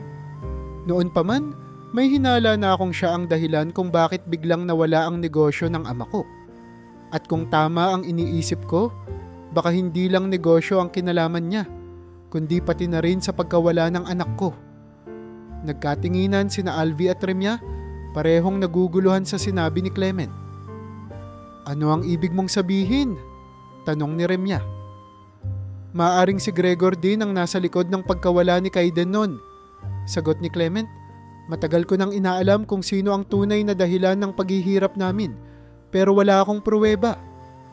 Noon pa man, may hinala na akong siya ang dahilan kung bakit biglang nawala ang negosyo ng ama ko. At kung tama ang iniisip ko, baka hindi lang negosyo ang kinalaman niya, kundi pati na rin sa pagkawala ng anak ko. Nagkatinginan sina Alvi at Remya, parehong naguguluhan sa sinabi ni Clement. Ano ang ibig mong sabihin? Tanong ni Remya. Maaring si Gregor din ang nasa likod ng pagkawala ni Kaiden noon, sagot ni Clement. Matagal ko nang inaalam kung sino ang tunay na dahilan ng paghihirap namin, pero wala akong pruweba.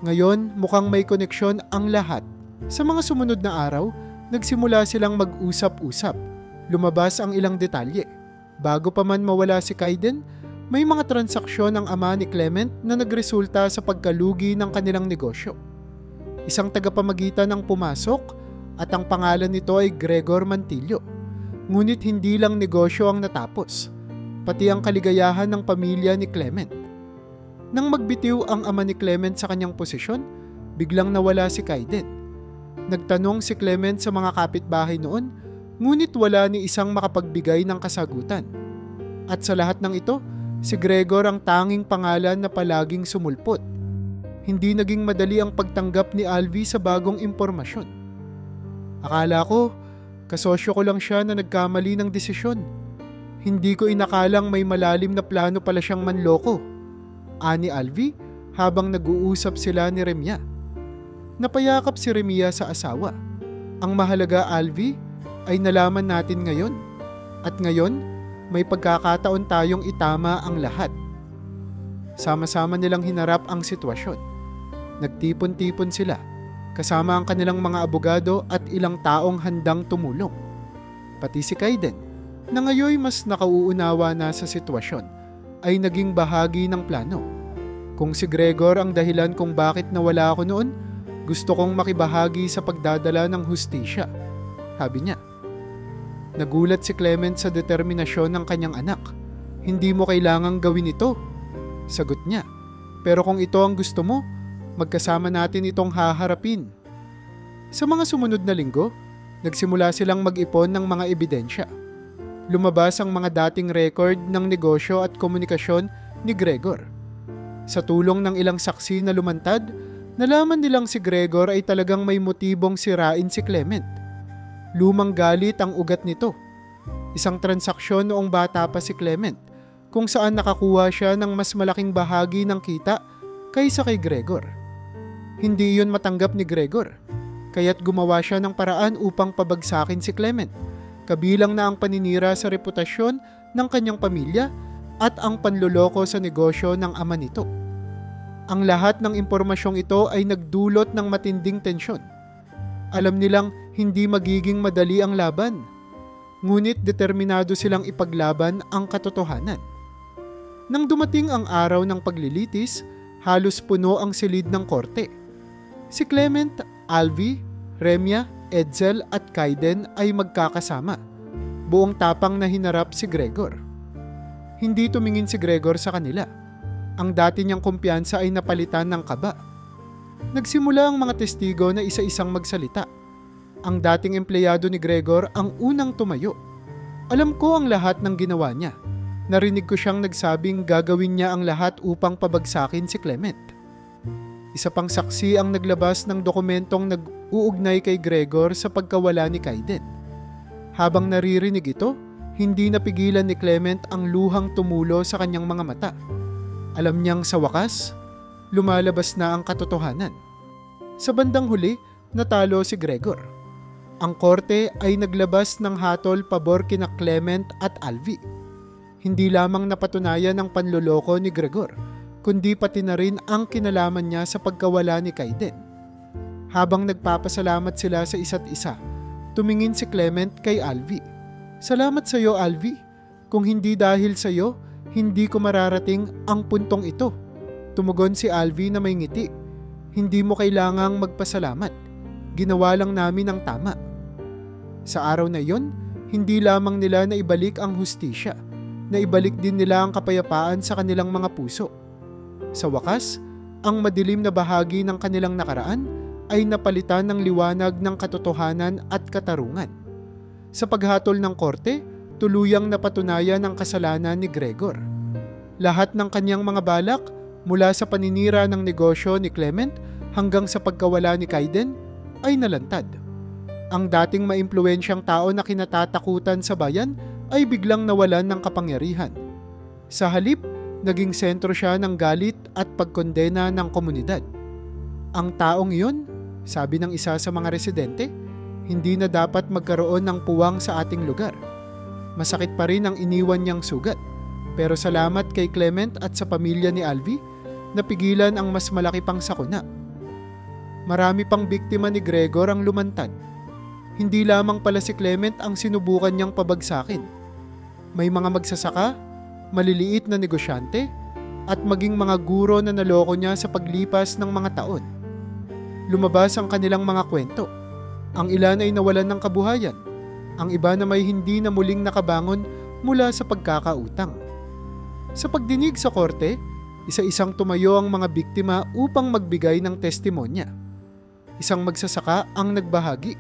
Ngayon, mukhang may koneksyon ang lahat. Sa mga sumunod na araw, nagsimula silang mag-usap-usap. Lumabas ang ilang detalye. Bago pa man mawala si Kaiden, may mga transaksyon ng ama ni Clement na nagresulta sa pagkalugi ng kanilang negosyo. Isang tagapamagitan ang pumasok at ang pangalan nito ay Gregor Mantillo. Ngunit hindi lang negosyo ang natapos, pati ang kaligayahan ng pamilya ni Clement. Nang magbitiw ang ama ni Clement sa kanyang posisyon, biglang nawala si Kaiden. Nagtanong si Clement sa mga kapitbahay noon, ngunit wala ni isang makapagbigay ng kasagutan. At sa lahat ng ito, si Gregor ang tanging pangalan na palaging sumulpot. Hindi naging madali ang pagtanggap ni Alvi sa bagong impormasyon. Akala ko, kasosyo ko lang siya na nagkamali ng desisyon. Hindi ko inakalang may malalim na plano pala siyang manloko. Ani Alvi habang nag-uusap sila ni Remya. Napayakap si Remya sa asawa. Ang mahalaga, Alvi, ay nalaman natin ngayon. At ngayon, may pagkakataon tayong itama ang lahat. Sama-sama nilang hinarap ang sitwasyon. Nagtipon-tipon sila, kasama ang kanilang mga abogado at ilang taong handang tumulong. Pati si Kaiden, na ngayon mas nakauunawa na sa sitwasyon, ay naging bahagi ng plano. Kung si Gregor ang dahilan kung bakit nawala ako noon, gusto kong makibahagi sa pagdadala ng hustisya, sabi niya. Nagulat si Clement sa determinasyon ng kanyang anak. Hindi mo kailangang gawin ito, sagot niya. Pero kung ito ang gusto mo, magkasama natin itong haharapin. Sa mga sumunod na linggo, nagsimula silang mag-ipon ng mga ebidensya. Lumabas ang mga dating record ng negosyo at komunikasyon ni Gregor. Sa tulong ng ilang saksi na lumantad, nalaman nilang si Gregor ay talagang may motibong sirain si Clement. Lumang galit ang ugat nito. Isang transaksyon noong bata pa si Clement, kung saan nakakuha siya ng mas malaking bahagi ng kita kaysa kay Gregor. Hindi iyon matanggap ni Gregor. Kaya't gumawa siya ng paraan upang pabagsakin si Clement, kabilang na ang paninira sa reputasyon ng kanyang pamilya at ang panloloko sa negosyo ng ama nito. Ang lahat ng impormasyong ito ay nagdulot ng matinding tensyon. Alam nilang hindi magiging madali ang laban, ngunit determinado silang ipaglaban ang katotohanan. Nang dumating ang araw ng paglilitis, halos puno ang silid ng korte. Si Clement, Alvi, Remya, Edsel at Kaiden ay magkakasama. Buong tapang na hinarap si Gregor. Hindi tumingin si Gregor sa kanila. Ang dati niyang kumpiyansa ay napalitan ng kaba. Nagsimula ang mga testigo na isa-isang magsalita. Ang dating empleyado ni Gregor ang unang tumayo. Alam ko ang lahat ng ginawa niya. Narinig ko siyang nagsabing gagawin niya ang lahat upang pabagsakin si Clement. Isa pang saksi ang naglabas ng dokumentong nag-uugnay kay Gregor sa pagkawala ni Kaiden. Habang naririnig ito, hindi napigilan ni Clement ang luhang tumulo sa kanyang mga mata. Alam niyang sa wakas, lumalabas na ang katotohanan. Sa bandang huli, natalo si Gregor. Ang korte ay naglabas ng hatol pabor kina Clement at Alvi. Hindi lamang napatunayan ang panloloko ni Gregor, kundi pati na rin ang kinalaman niya sa pagkawala ni Kaiden. Habang nagpapasalamat sila sa isa't isa, tumingin si Clement kay Alvi. Salamat sa iyo, Alvi. Kung hindi dahil sa iyo, hindi ko mararating ang puntong ito. Tumugon si Alvi na may ngiti. Hindi mo kailangang magpasalamat. Ginawa lang namin ang tama. Sa araw na iyon, hindi lamang nila na ibalik ang hustisya, na ibalik din nila ang kapayapaan sa kanilang mga puso. Sa wakas, ang madilim na bahagi ng kanilang nakaraan ay napalitan ng liwanag ng katotohanan at katarungan. Sa paghatol ng korte, tuluyang napatunayan ang kasalanan ni Gregor. Lahat ng kanyang mga balak, mula sa paninira ng negosyo ni Clement hanggang sa pagkawala ni Kaiden, ay nalantad. Ang dating maimpluwensyang tao na kinatatakutan sa bayan ay biglang nawalan ng kapangyarihan. Sa halip, naging sentro siya ng galit at pagkondena ng komunidad. Ang taong iyon, sabi ng isa sa mga residente, hindi na dapat magkaroon ng puwang sa ating lugar. Masakit pa rin ang iniwan niyang sugat. Pero salamat kay Clement at sa pamilya ni Alvi, napigilan ang mas malaki pang sakuna. Marami pang biktima ni Gregor ang lumantad. Hindi lamang pala si Clement ang sinubukan niyang pabagsakin. May mga magsasaka, maliliit na negosyante, at maging mga guro na naloko niya sa paglipas ng mga taon. Lumabas ang kanilang mga kwento. Ang ilan ay nawalan ng kabuhayan. Ang iba na may hindi na muling nakabangon mula sa pagkakautang. Sa pagdinig sa korte, isa-isang tumayo ang mga biktima upang magbigay ng testimonya. Isang magsasaka ang nagbahagi.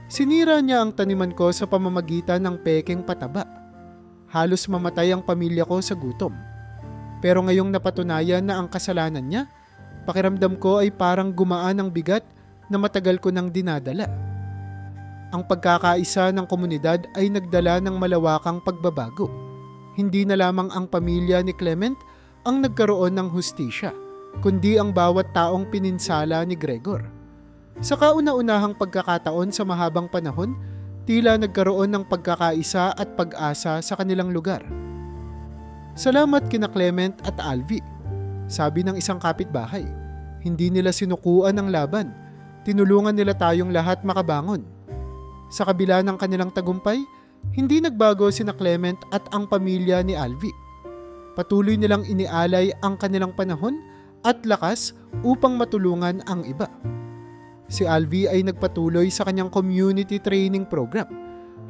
Sinira niya ang taniman ko sa pamamagitan ng pekeng pataba. Halos mamatay ang pamilya ko sa gutom. Pero ngayong napatunayan na ang kasalanan niya, pakiramdam ko ay parang gumaan ang bigat na matagal ko nang dinadala. Ang pagkakaisa ng komunidad ay nagdala ng malawakang pagbabago. Hindi na lamang ang pamilya ni Clement ang nagkaroon ng hustisya, kundi ang bawat taong pininsala ni Gregor. Sa kauna-unahang pagkakataon sa mahabang panahon, tila nagkaroon ng pagkakaisa at pag-asa sa kanilang lugar. Salamat kina Clement at Alvi, sabi ng isang kapitbahay. Hindi nila sinukuan ang laban. Tinulungan nila tayong lahat makabangon. Sa kabila ng kanilang tagumpay, hindi nagbago sina Clement at ang pamilya ni Alvi. Patuloy nilang inialay ang kanilang panahon at lakas upang matulungan ang iba. Si Alvi ay nagpatuloy sa kanyang community training program,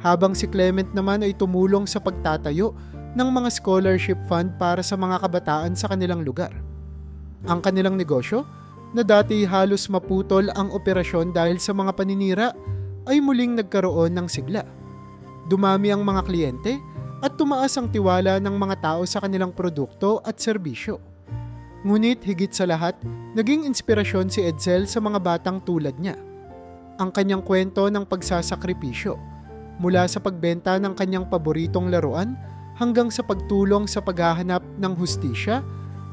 habang si Clement naman ay tumulong sa pagtatayo ng mga scholarship fund para sa mga kabataan sa kanilang lugar. Ang kanilang negosyo, na dati halos maputol ang operasyon dahil sa mga paninira, ay muling nagkaroon ng sigla. Dumami ang mga kliyente at tumaas ang tiwala ng mga tao sa kanilang produkto at serbisyo. Ngunit higit sa lahat, naging inspirasyon si Edsel sa mga batang tulad niya. Ang kanyang kwento ng pagsasakripisyo, mula sa pagbenta ng kanyang paboritong laruan hanggang sa pagtulong sa paghahanap ng hustisya,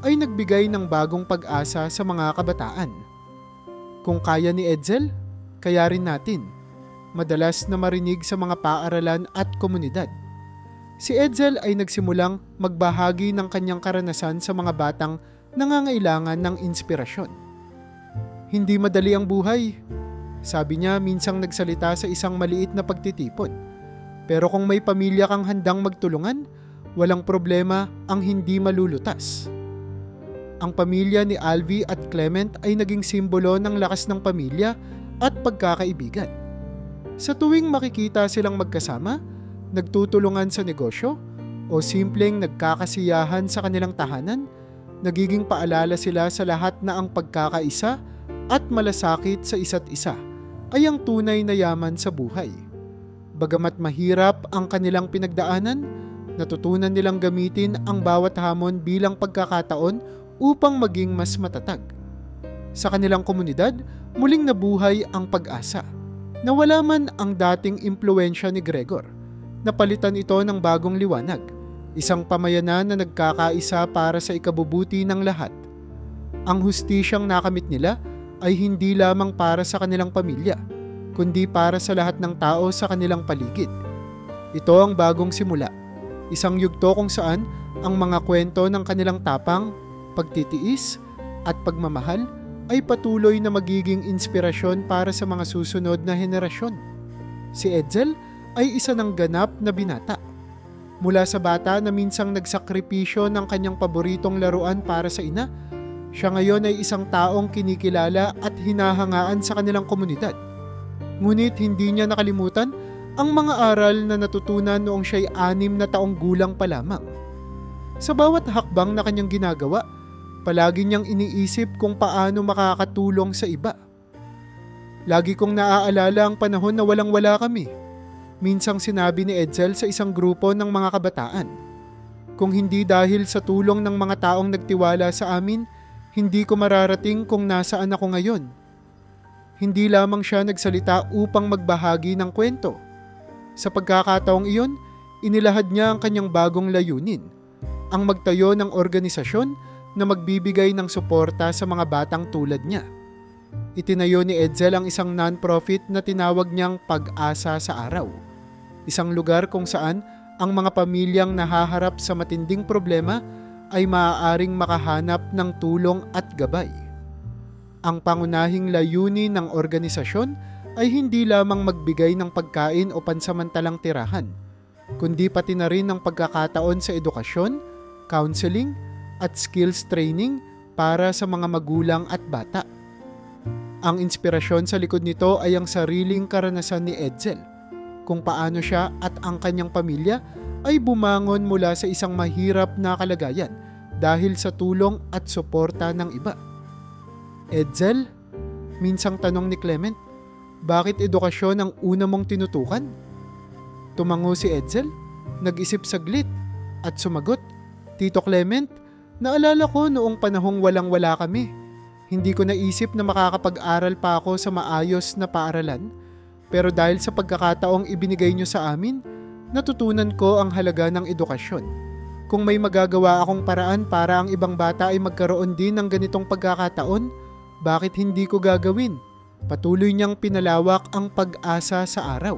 ay nagbigay ng bagong pag-asa sa mga kabataan. Kung kaya ni Edsel, kaya rin natin madalas na marinig sa mga paaralan at komunidad. Si Edsel ay nagsimulang magbahagi ng kanyang karanasan sa mga batang nangangailangan ng inspirasyon. Hindi madali ang buhay. Sabi niya minsang nagsalita sa isang maliit na pagtitipon. Pero kung may pamilya kang handang magtulungan, walang problema ang hindi malulutas. Ang pamilya ni Alvi at Clement ay naging simbolo ng lakas ng pamilya at pagkakaibigan. Sa tuwing makikita silang magkasama, nagtutulungan sa negosyo o simpleng nagkakasiyahan sa kanilang tahanan, nagiging paalala sila sa lahat na ang pagkakaisa at malasakit sa isa't isa ay ang tunay na yaman sa buhay. Bagamat mahirap ang kanilang pinagdaanan, natutunan nilang gamitin ang bawat hamon bilang pagkakataon upang maging mas matatag. Sa kanilang komunidad, muling nabuhay ang pag-asa. Nawala man ang dating impluwensya ni Gregor, napalitan ito ng bagong liwanag, isang pamayanan na nagkakaisa para sa ikabubuti ng lahat. Ang hustisyang nakamit nila ay hindi lamang para sa kanilang pamilya, kundi para sa lahat ng tao sa kanilang paligid. Ito ang bagong simula, isang yugto kung saan ang mga kwento ng kanilang tapang, pagtitiis at pagmamahal ay patuloy na magiging inspirasyon para sa mga susunod na henerasyon. Si Edsel ay isa ng ganap na binata. Mula sa bata na minsang nagsakripisyo ng kanyang paboritong laruan para sa ina, siya ngayon ay isang taong kinikilala at hinahangaan sa kanilang komunidad. Ngunit hindi niya nakalimutan ang mga aral na natutunan noong siya'y 6 na taong gulang pa lamang. Sa bawat hakbang na kanyang ginagawa, palagi niyang iniisip kung paano makakatulong sa iba. Lagi kong naaalala ang panahon na walang-wala kami. Minsang sinabi ni Edsel sa isang grupo ng mga kabataan. Kung hindi dahil sa tulong ng mga taong nagtiwala sa amin, hindi ko mararating kung nasaan ako ngayon. Hindi lamang siya nagsalita upang magbahagi ng kwento. Sa pagkakataong iyon, inilahad niya ang kanyang bagong layunin, ang magtayo ng organisasyon na magbibigay ng suporta sa mga batang tulad niya. Itinayo ni Edsel ang isang non-profit na tinawag niyang Pag-asa sa Araw. Isang lugar kung saan ang mga pamilyang nahaharap sa matinding problema ay maaaring makahanap ng tulong at gabay. Ang pangunahing layunin ng organisasyon ay hindi lamang magbigay ng pagkain o pansamantalang tirahan, kundi pati na rin ng pagkakataon sa edukasyon, counseling, at skills training para sa mga magulang at bata. Ang inspirasyon sa likod nito ay ang sariling karanasan ni Edsel, kung paano siya at ang kanyang pamilya ay bumangon mula sa isang mahirap na kalagayan dahil sa tulong at suporta ng iba. Edsel, minsang tanong ni Clement, bakit edukasyon ang una mong tinutukan? Tumango si Edsel, nag-isip saglit at sumagot, Tito Clement, naalala ko noong panahong walang-wala kami. Hindi ko naisip na makakapag-aral pa ako sa maayos na paaralan. Pero dahil sa pagkakataong ibinigay niyo sa amin, natutunan ko ang halaga ng edukasyon. Kung may magagawa akong paraan para ang ibang bata ay magkaroon din ng ganitong pagkakataon, bakit hindi ko gagawin? Patuloy niyang pinalawak ang Pag-asa sa Araw.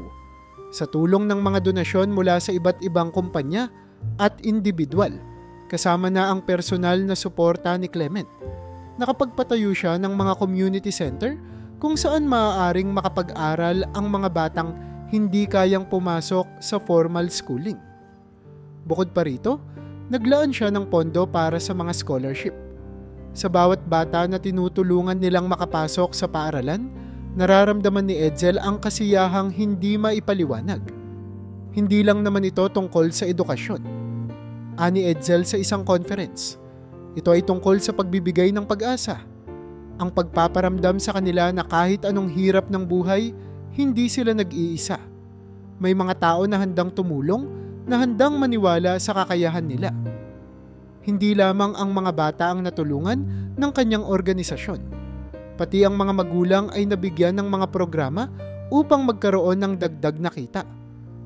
Sa tulong ng mga donasyon mula sa iba't ibang kumpanya at individual, kasama na ang personal na suporta ni Clement, nakapagpatayo siya ng mga community center kung saan maaaring makapag-aral ang mga batang hindi kayang pumasok sa formal schooling. Bukod pa rito, naglaan siya ng pondo para sa mga scholarship. Sa bawat bata na tinutulungan nilang makapasok sa paaralan, nararamdaman ni Edsel ang kasiyahang hindi maipaliwanag. Hindi lang naman ito tungkol sa edukasyon. Ani Edsel sa isang conference, ito ay tungkol sa pagbibigay ng pag-asa. Ang pagpaparamdam sa kanila na kahit anong hirap ng buhay, hindi sila nag-iisa. May mga tao na handang tumulong, na handang maniwala sa kakayahan nila. Hindi lamang ang mga bata ang natulungan ng kanyang organisasyon. Pati ang mga magulang ay nabigyan ng mga programa upang magkaroon ng dagdag na kita.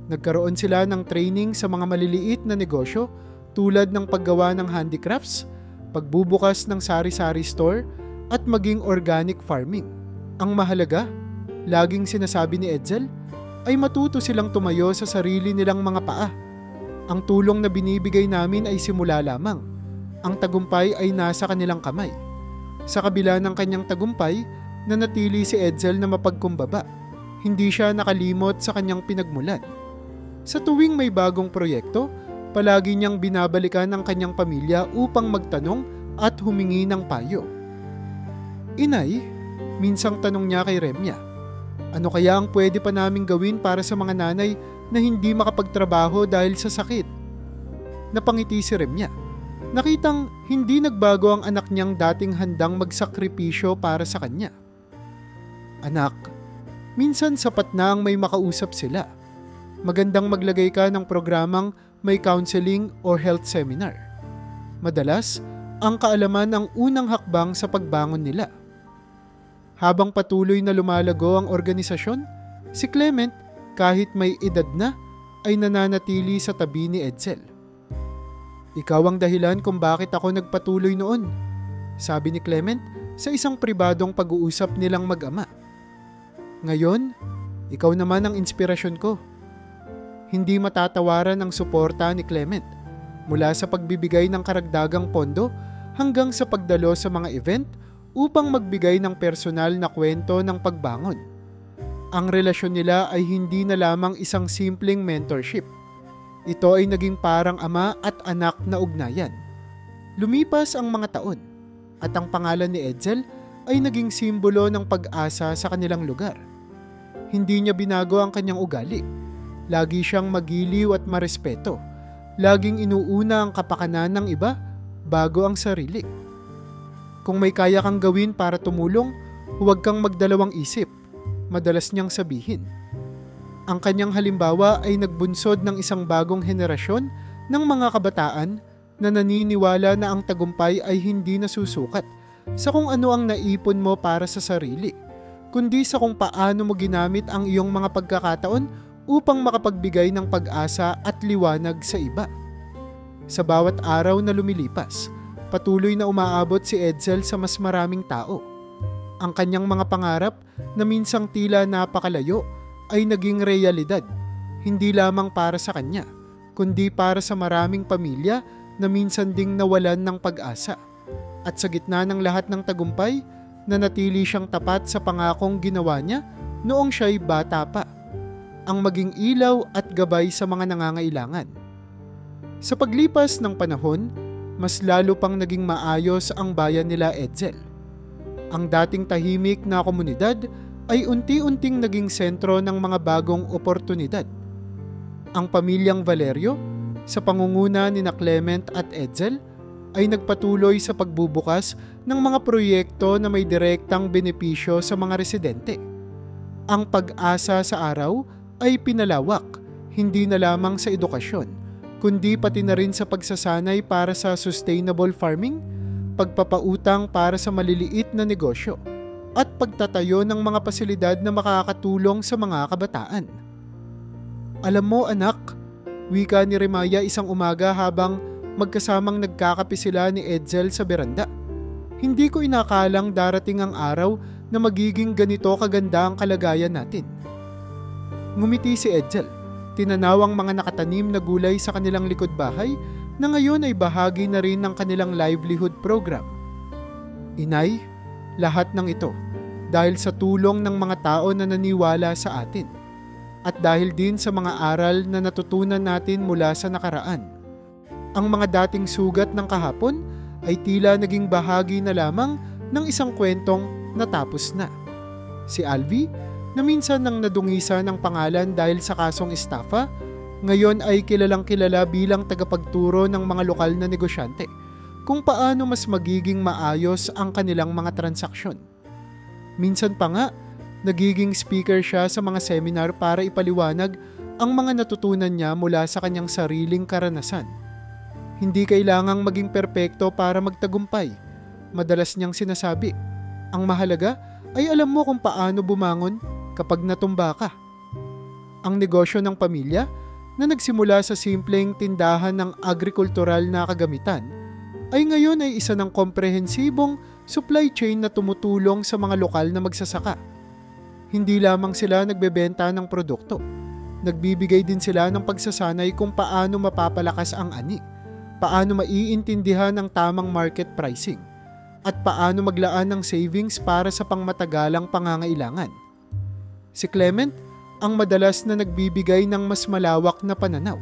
Nagkaroon sila ng training sa mga maliliit na negosyo tulad ng paggawa ng handicrafts, pagbubukas ng sari-sari store, at maging organic farming. Ang mahalaga, laging sinasabi ni Edsel, ay matuto silang tumayo sa sarili nilang mga paa. Ang tulong na binibigay namin ay simula lamang. Ang tagumpay ay nasa kanilang kamay. Sa kabila ng kanyang tagumpay, nanatili si Edsel na mapagkumbaba. Hindi siya nakalimot sa kanyang pinagmulan. Sa tuwing may bagong proyekto, palagi niyang binabalikan ang kanyang pamilya upang magtanong at humingi ng payo. Inay, minsang tanong niya kay Remya, ano kaya ang pwede pa naming gawin para sa mga nanay na hindi makapagtrabaho dahil sa sakit? Napangiti si Remya. Nakitang hindi nagbago ang anak niyang dating handang magsakripisyo para sa kanya. Anak, minsan sapat na ang may makausap sila. Magandang maglagay ka ng programang may counseling o health seminar. Madalas, ang kaalaman ang unang hakbang sa pagbangon nila. Habang patuloy na lumalago ang organisasyon, si Clement, kahit may edad na, ay nananatili sa tabi ni Edsel. Ikaw ang dahilan kung bakit ako nagpatuloy noon, sabi ni Clement sa isang pribadong pag-uusap nilang mag-ama. Ngayon, ikaw naman ang inspirasyon ko. Hindi matatawaran ang suporta ni Clement mula sa pagbibigay ng karagdagang pondo hanggang sa pagdalo sa mga event upang magbigay ng personal na kwento ng pagbangon. Ang relasyon nila ay hindi na lamang isang simpleng mentorship. Ito ay naging parang ama at anak na ugnayan. Lumipas ang mga taon at ang pangalan ni Edsel ay naging simbolo ng pag-asa sa kanilang lugar. Hindi niya binago ang kanyang ugali. Lagi siyang magiliw at marespeto. Laging inuuna ang kapakanan ng iba bago ang sarili. Kung may kaya kang gawin para tumulong, huwag kang magdalawang isip, madalas niyang sabihin. Ang kanyang halimbawa ay nagbunsod ng isang bagong henerasyon ng mga kabataan na naniniwala na ang tagumpay ay hindi nasusukat sa kung ano ang naipon mo para sa sarili, kundi sa kung paano mo ginamit ang iyong mga pagkakataon upang makapagbigay ng pag-asa at liwanag sa iba. Sa bawat araw na lumilipas, patuloy na umaabot si Edsel sa mas maraming tao. Ang kanyang mga pangarap na minsang tila napakalayo ay naging realidad, hindi lamang para sa kanya, kundi para sa maraming pamilya na minsan ding nawalan ng pag-asa. At sa gitna ng lahat ng tagumpay, nanatili siyang tapat sa pangakong ginawa niya noong siya'y bata pa, ang maging ilaw at gabay sa mga nangangailangan. Sa paglipas ng panahon, mas lalo pang naging maayos ang bayan nila Edsel. Ang dating tahimik na komunidad ay unti-unting naging sentro ng mga bagong oportunidad. Ang pamilyang Valerio, sa pangunguna ni Clement at Edsel, ay nagpatuloy sa pagbubukas ng mga proyekto na may direktang benepisyo sa mga residente. Ang pag-asa sa araw ay pinalawak, hindi na lamang sa edukasyon, kundi pati na rin sa pagsasanay para sa sustainable farming, pagpapautang para sa maliliit na negosyo, at pagtatayo ng mga pasilidad na makakatulong sa mga kabataan. Alam mo anak, wika ni Remaya isang umaga habang magkasamang nagkakape sila ni Edsel sa beranda. Hindi ko inakalang darating ang araw na magiging ganito kaganda ang kalagayan natin. Ngumiti si Edsel. Tinanaw ang mga nakatanim na gulay sa kanilang likod bahay na ngayon ay bahagi na rin ng kanilang livelihood program. Inay, lahat ng ito dahil sa tulong ng mga tao na naniwala sa atin at dahil din sa mga aral na natutunan natin mula sa nakaraan. Ang mga dating sugat ng kahapon ay tila naging bahagi na lamang ng isang kwentong natapos na. Si Alvi, na minsan nang nadungisa ng pangalan dahil sa kasong estafa, ngayon ay kilalang kilala bilang tagapagturo ng mga lokal na negosyante kung paano mas magiging maayos ang kanilang mga transaksyon. Minsan pa nga, nagiging speaker siya sa mga seminar para ipaliwanag ang mga natutunan niya mula sa kanyang sariling karanasan. Hindi kailangang maging perpekto para magtagumpay. Madalas niyang sinasabi, ang mahalaga ay alam mo kung paano bumangon kapag natumba ka. Ang negosyo ng pamilya na nagsimula sa simpleng tindahan ng agrikultural na kagamitan ay ngayon ay isa ng komprehensibong supply chain na tumutulong sa mga lokal na magsasaka. Hindi lamang sila nagbebenta ng produkto. Nagbibigay din sila ng pagsasanay kung paano mapapalakas ang ani, paano maiintindihan ang tamang market pricing, at paano maglaan ng savings para sa pangmatagalang pangangailangan. Si Clement ang madalas na nagbibigay ng mas malawak na pananaw.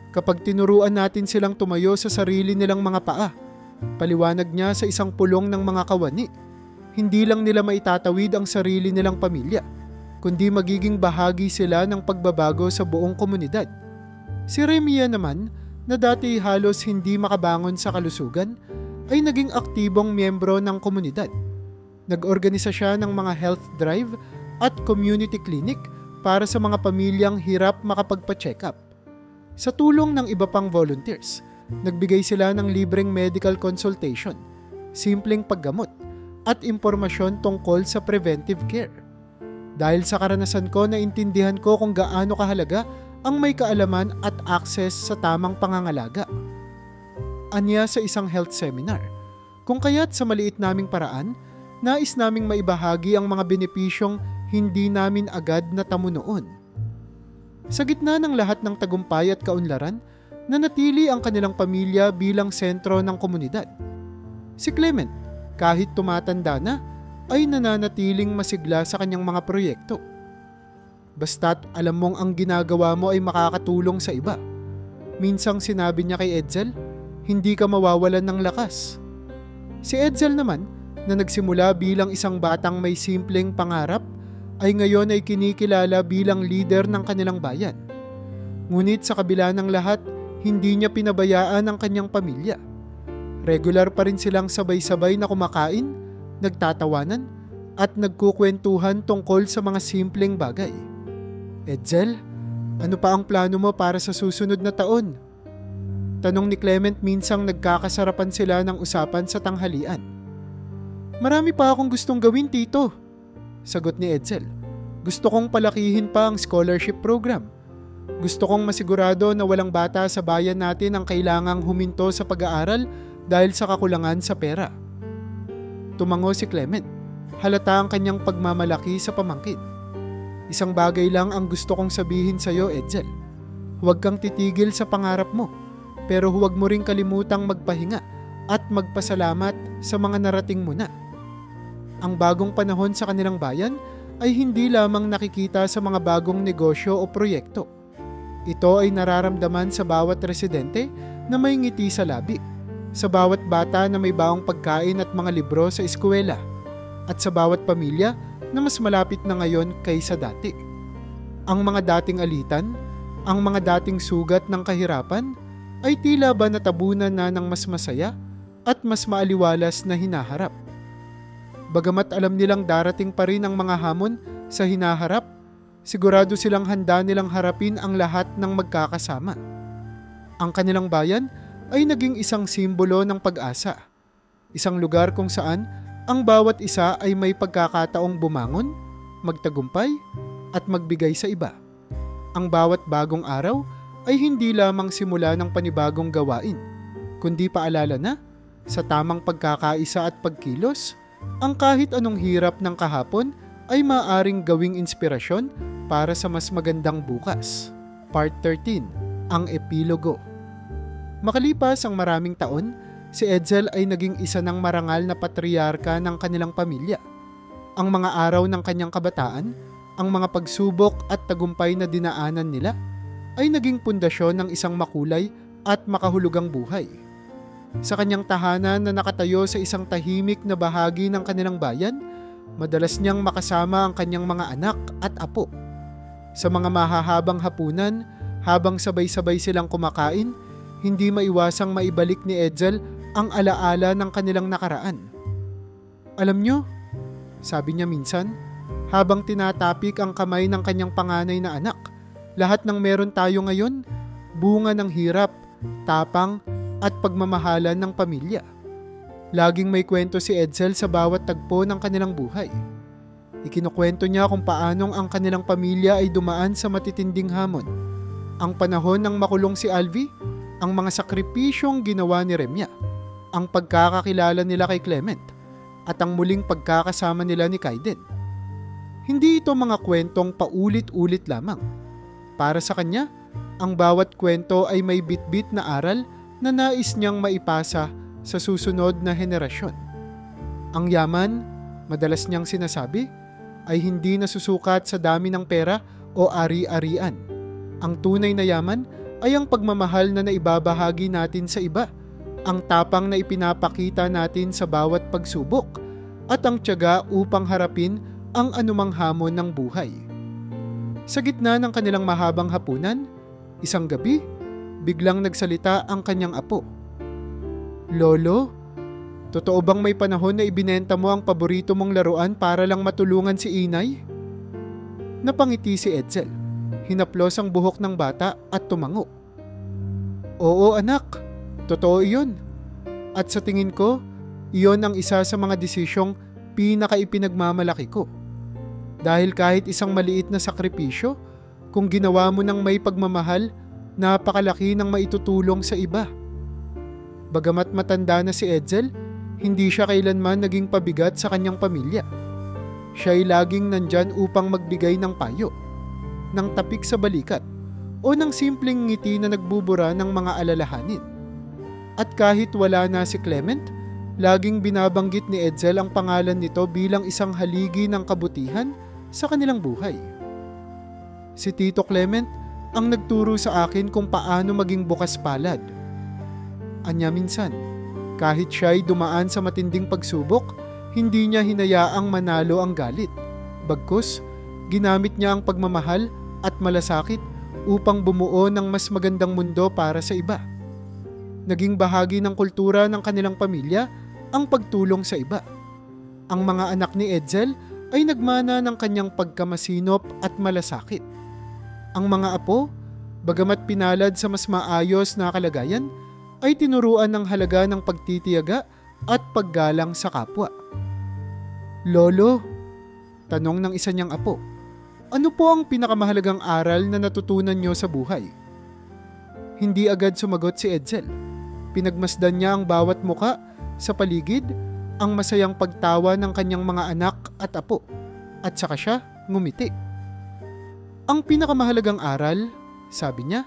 Kapag tinuruan natin silang tumayo sa sarili nilang mga paa, paliwanag niya sa isang pulong ng mga kawani, hindi lang nila maitatawid ang sarili nilang pamilya, kundi magiging bahagi sila ng pagbabago sa buong komunidad. Si Remia naman, na dati halos hindi makabangon sa kalusugan, ay naging aktibong miyembro ng komunidad. Nag-organisa siya ng mga health drive at community clinic para sa mga pamilyang hirap makapagpa-check up. Sa tulong ng iba pang volunteers, nagbigay sila ng libreng medical consultation, simpleng paggamot, at impormasyon tungkol sa preventive care. Dahil sa karanasan ko, naintindihan ko kung gaano kahalaga ang may kaalaman at access sa tamang pangangalaga. Anya sa isang health seminar, kung kaya't sa maliit naming paraan, nais naming maibahagi ang mga benepisyong hindi namin agad natamo noon. Sa gitna ng lahat ng tagumpay at kaunlaran, nanatili ang kanilang pamilya bilang sentro ng komunidad. Si Clement, kahit tumatanda na, ay nananatiling masigla sa kanyang mga proyekto. Basta't alam mong ang ginagawa mo ay makakatulong sa iba. Minsang sinabi niya kay Edsel, hindi ka mawawalan ng lakas. Si Edsel naman, na nagsimula bilang isang batang may simpleng pangarap, ay ngayon ay kinikilala bilang leader ng kanilang bayan. Ngunit sa kabila ng lahat, hindi niya pinabayaan ang kanyang pamilya. Regular pa rin silang sabay-sabay na kumakain, nagtatawanan, at nagkukwentuhan tungkol sa mga simpleng bagay. Edsel, ano pa ang plano mo para sa susunod na taon? Tanong ni Clement minsang nagkakasarapan sila ng usapan sa tanghalian. Marami pa akong gustong gawin, tito. Sagot ni Edsel. Gusto kong palakihin pa ang scholarship program. Gusto kong masigurado na walang bata sa bayan natin ang kailangang huminto sa pag-aaral dahil sa kakulangan sa pera. Tumango si Clement. Halata ang kanyang pagmamalaki sa pamangkin. Isang bagay lang ang gusto kong sabihin sa iyo, Edsel. Huwag kang titigil sa pangarap mo, pero huwag mo ring kalimutang magpahinga at magpasalamat sa mga narating mo na. Ang bagong panahon sa kanilang bayan ay hindi lamang nakikita sa mga bagong negosyo o proyekto. Ito ay nararamdaman sa bawat residente na may ngiti sa labi, sa bawat bata na may baong pagkain at mga libro sa eskwela, at sa bawat pamilya na mas malapit na ngayon kaysa dati. Ang mga dating alitan, ang mga dating sugat ng kahirapan, ay tila ba natabunan na ng mas masaya at mas maaliwalas na hinaharap. Bagamat alam nilang darating pa rin ang mga hamon sa hinaharap, sigurado silang handa nilang harapin ang lahat ng magkakasama. Ang kanilang bayan ay naging isang simbolo ng pag-asa. Isang lugar kung saan ang bawat isa ay may pagkakataong bumangon, magtagumpay, at magbigay sa iba. Ang bawat bagong araw ay hindi lamang simula ng panibagong gawain, kundi paalala na, sa tamang pagkakaisa at pagkilos, ang kahit anong hirap ng kahapon ay maaaring gawing inspirasyon para sa mas magandang bukas. Part 13. Ang Epilogo. Makalipas ang maraming taon, si Edsel ay naging isa ng marangal na patriarka ng kanilang pamilya. Ang mga araw ng kanyang kabataan, ang mga pagsubok at tagumpay na dinaanan nila, ay naging pundasyon ng isang makulay at makahulugang buhay. Sa kanyang tahanan na nakatayo sa isang tahimik na bahagi ng kanilang bayan, madalas niyang makasama ang kanyang mga anak at apo. Sa mga mahahabang hapunan, habang sabay-sabay silang kumakain, hindi maiwasang maibalik ni Edsel ang alaala ng kanilang nakaraan. Alam niyo, sabi niya minsan, habang tinatapik ang kamay ng kanyang panganay na anak, lahat ng meron tayo ngayon, bunga ng hirap, tapang, at pagmamahalan ng pamilya. Laging may kwento si Edsel sa bawat tagpo ng kanilang buhay. Ikinukwento niya kung paanong ang kanilang pamilya ay dumaan sa matitinding hamon. Ang panahon ng makulong si Alvi, ang mga sakripisyong ginawa ni Remia, ang pagkakakilala nila kay Clement, at ang muling pagkakasama nila ni Kaiden. Hindi ito mga kwentong paulit-ulit lamang. Para sa kanya, ang bawat kwento ay may bitbit na aral na nais niyang maipasa sa susunod na henerasyon. Ang yaman, madalas niyang sinasabi, ay hindi nasusukat sa dami ng pera o ari-arian. Ang tunay na yaman ay ang pagmamahal na naibabahagi natin sa iba, ang tapang na ipinapakita natin sa bawat pagsubok, at ang tiyaga upang harapin ang anumang hamon ng buhay. Sa gitna ng kanilang mahabang hapunan, isang gabi, biglang nagsalita ang kanyang apo. "Lolo, totoo bang may panahon na ibinenta mo ang paborito mong laruan para lang matulungan si inay?" Napangiti si Edsel. Hinaplos ang buhok ng bata at tumango. "Oo anak, totoo iyon. At sa tingin ko, iyon ang isa sa mga desisyong pinakaipinagmamalaki ko. Dahil kahit isang maliit na sakripisyo, kung ginawa mo ng may pagmamahal, napakalaki ng maitutulong sa iba." Bagamat matanda na si Edsel, hindi siya kailanman naging pabigat sa kanyang pamilya. Siya ay laging nandyan upang magbigay ng payo, ng tapik sa balikat, o ng simpleng ngiti na nagbubura ng mga alalahanin. At kahit wala na si Clement, laging binabanggit ni Edsel ang pangalan nito bilang isang haligi ng kabutihan sa kanilang buhay. Si Tito Clement ang nagturo sa akin kung paano maging bukas palad. Anya minsan, kahit siya'y dumaan sa matinding pagsubok, hindi niya hinayaang manalo ang galit. Bagkus, ginamit niya ang pagmamahal at malasakit upang bumuo ng mas magandang mundo para sa iba. Naging bahagi ng kultura ng kanilang pamilya ang pagtulong sa iba. Ang mga anak ni Edsel ay nagmana ng kanyang pagkamasinop at malasakit. Ang mga apo, bagamat pinalad sa mas maayos na kalagayan, ay tinuruan ng halaga ng pagtitiyaga at paggalang sa kapwa. "Lolo," tanong ng isa niyang apo, "ano po ang pinakamahalagang aral na natutunan niyo sa buhay?" Hindi agad sumagot si Edsel. Pinagmasdan niya ang bawat muka sa paligid, ang masayang pagtawa ng kanyang mga anak at apo, at saka siya ngumiti. "Ang pinakamahalagang aral," sabi niya,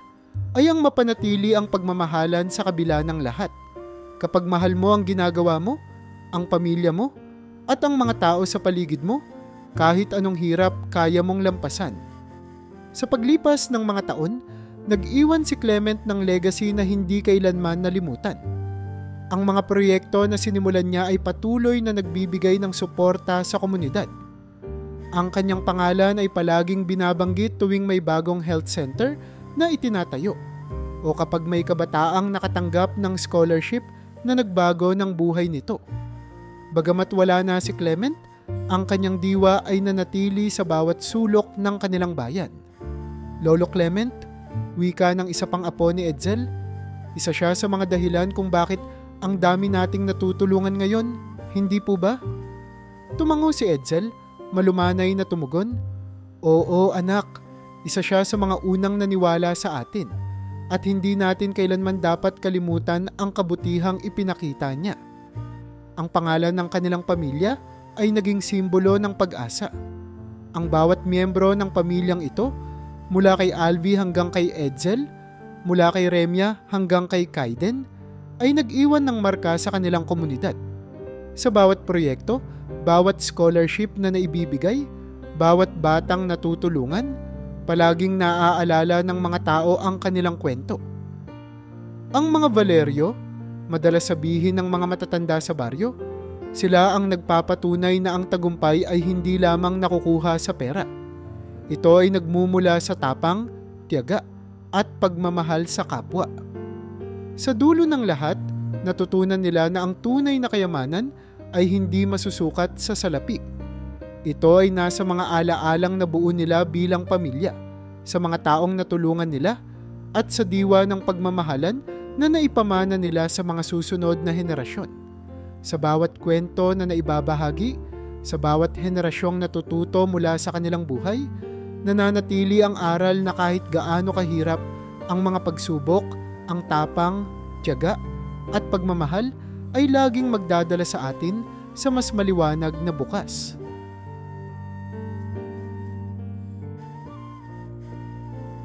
"ay ang mapanatili ang pagmamahalan sa kabila ng lahat. Kapag mahal mo ang ginagawa mo, ang pamilya mo, at ang mga tao sa paligid mo, kahit anong hirap kaya mong lampasan." Sa paglipas ng mga taon, nag-iwan si Clement ng legacy na hindi kailanman nalimutan. Ang mga proyekto na sinimulan niya ay patuloy na nagbibigay ng suporta sa komunidad. Ang kanyang pangalan ay palaging binabanggit tuwing may bagong health center na itinatayo, o kapag may kabataang nakatanggap ng scholarship na nagbago ng buhay nito. Bagamat wala na si Clement, ang kanyang diwa ay nanatili sa bawat sulok ng kanilang bayan. Lolo Clement, wika ng isa pang apo ni Edsel, isa siya sa mga dahilan kung bakit ang dami nating natutulungan ngayon, hindi po ba? Tumango si Edsel, malumanay na tumugon. "Oo anak, isa siya sa mga unang naniwala sa atin, at hindi natin kailanman dapat kalimutan ang kabutihang ipinakita niya." Ang pangalan ng kanilang pamilya ay naging simbolo ng pag-asa. Ang bawat miyembro ng pamilyang ito, mula kay Alvi hanggang kay Edsel, mula kay Remya hanggang kay Kaiden, ay nag-iwan ng marka sa kanilang komunidad. Sa bawat proyekto, bawat scholarship na naibibigay, bawat batang natutulungan, palaging naaalala ng mga tao ang kanilang kwento. Ang mga Valerio, madalas sabihin ng mga matatanda sa baryo, sila ang nagpapatunay na ang tagumpay ay hindi lamang nakukuha sa pera. Ito ay nagmumula sa tapang, tiyaga, at pagmamahal sa kapwa. Sa dulo ng lahat, natutunan nila na ang tunay na kayamanan ay hindi masusukat sa salapi. Ito ay nasa mga alaalang nabuo nila bilang pamilya, sa mga taong natulungan nila, at sa diwa ng pagmamahalan na naipamana nila sa mga susunod na henerasyon. Sa bawat kwento na naibabahagi, sa bawat henerasyong natututo mula sa kanilang buhay, nananatili ang aral na kahit gaano kahirap ang mga pagsubok, ang tapang, tiyaga, at pagmamahal ay laging magdadala sa atin sa mas maliwanag na bukas.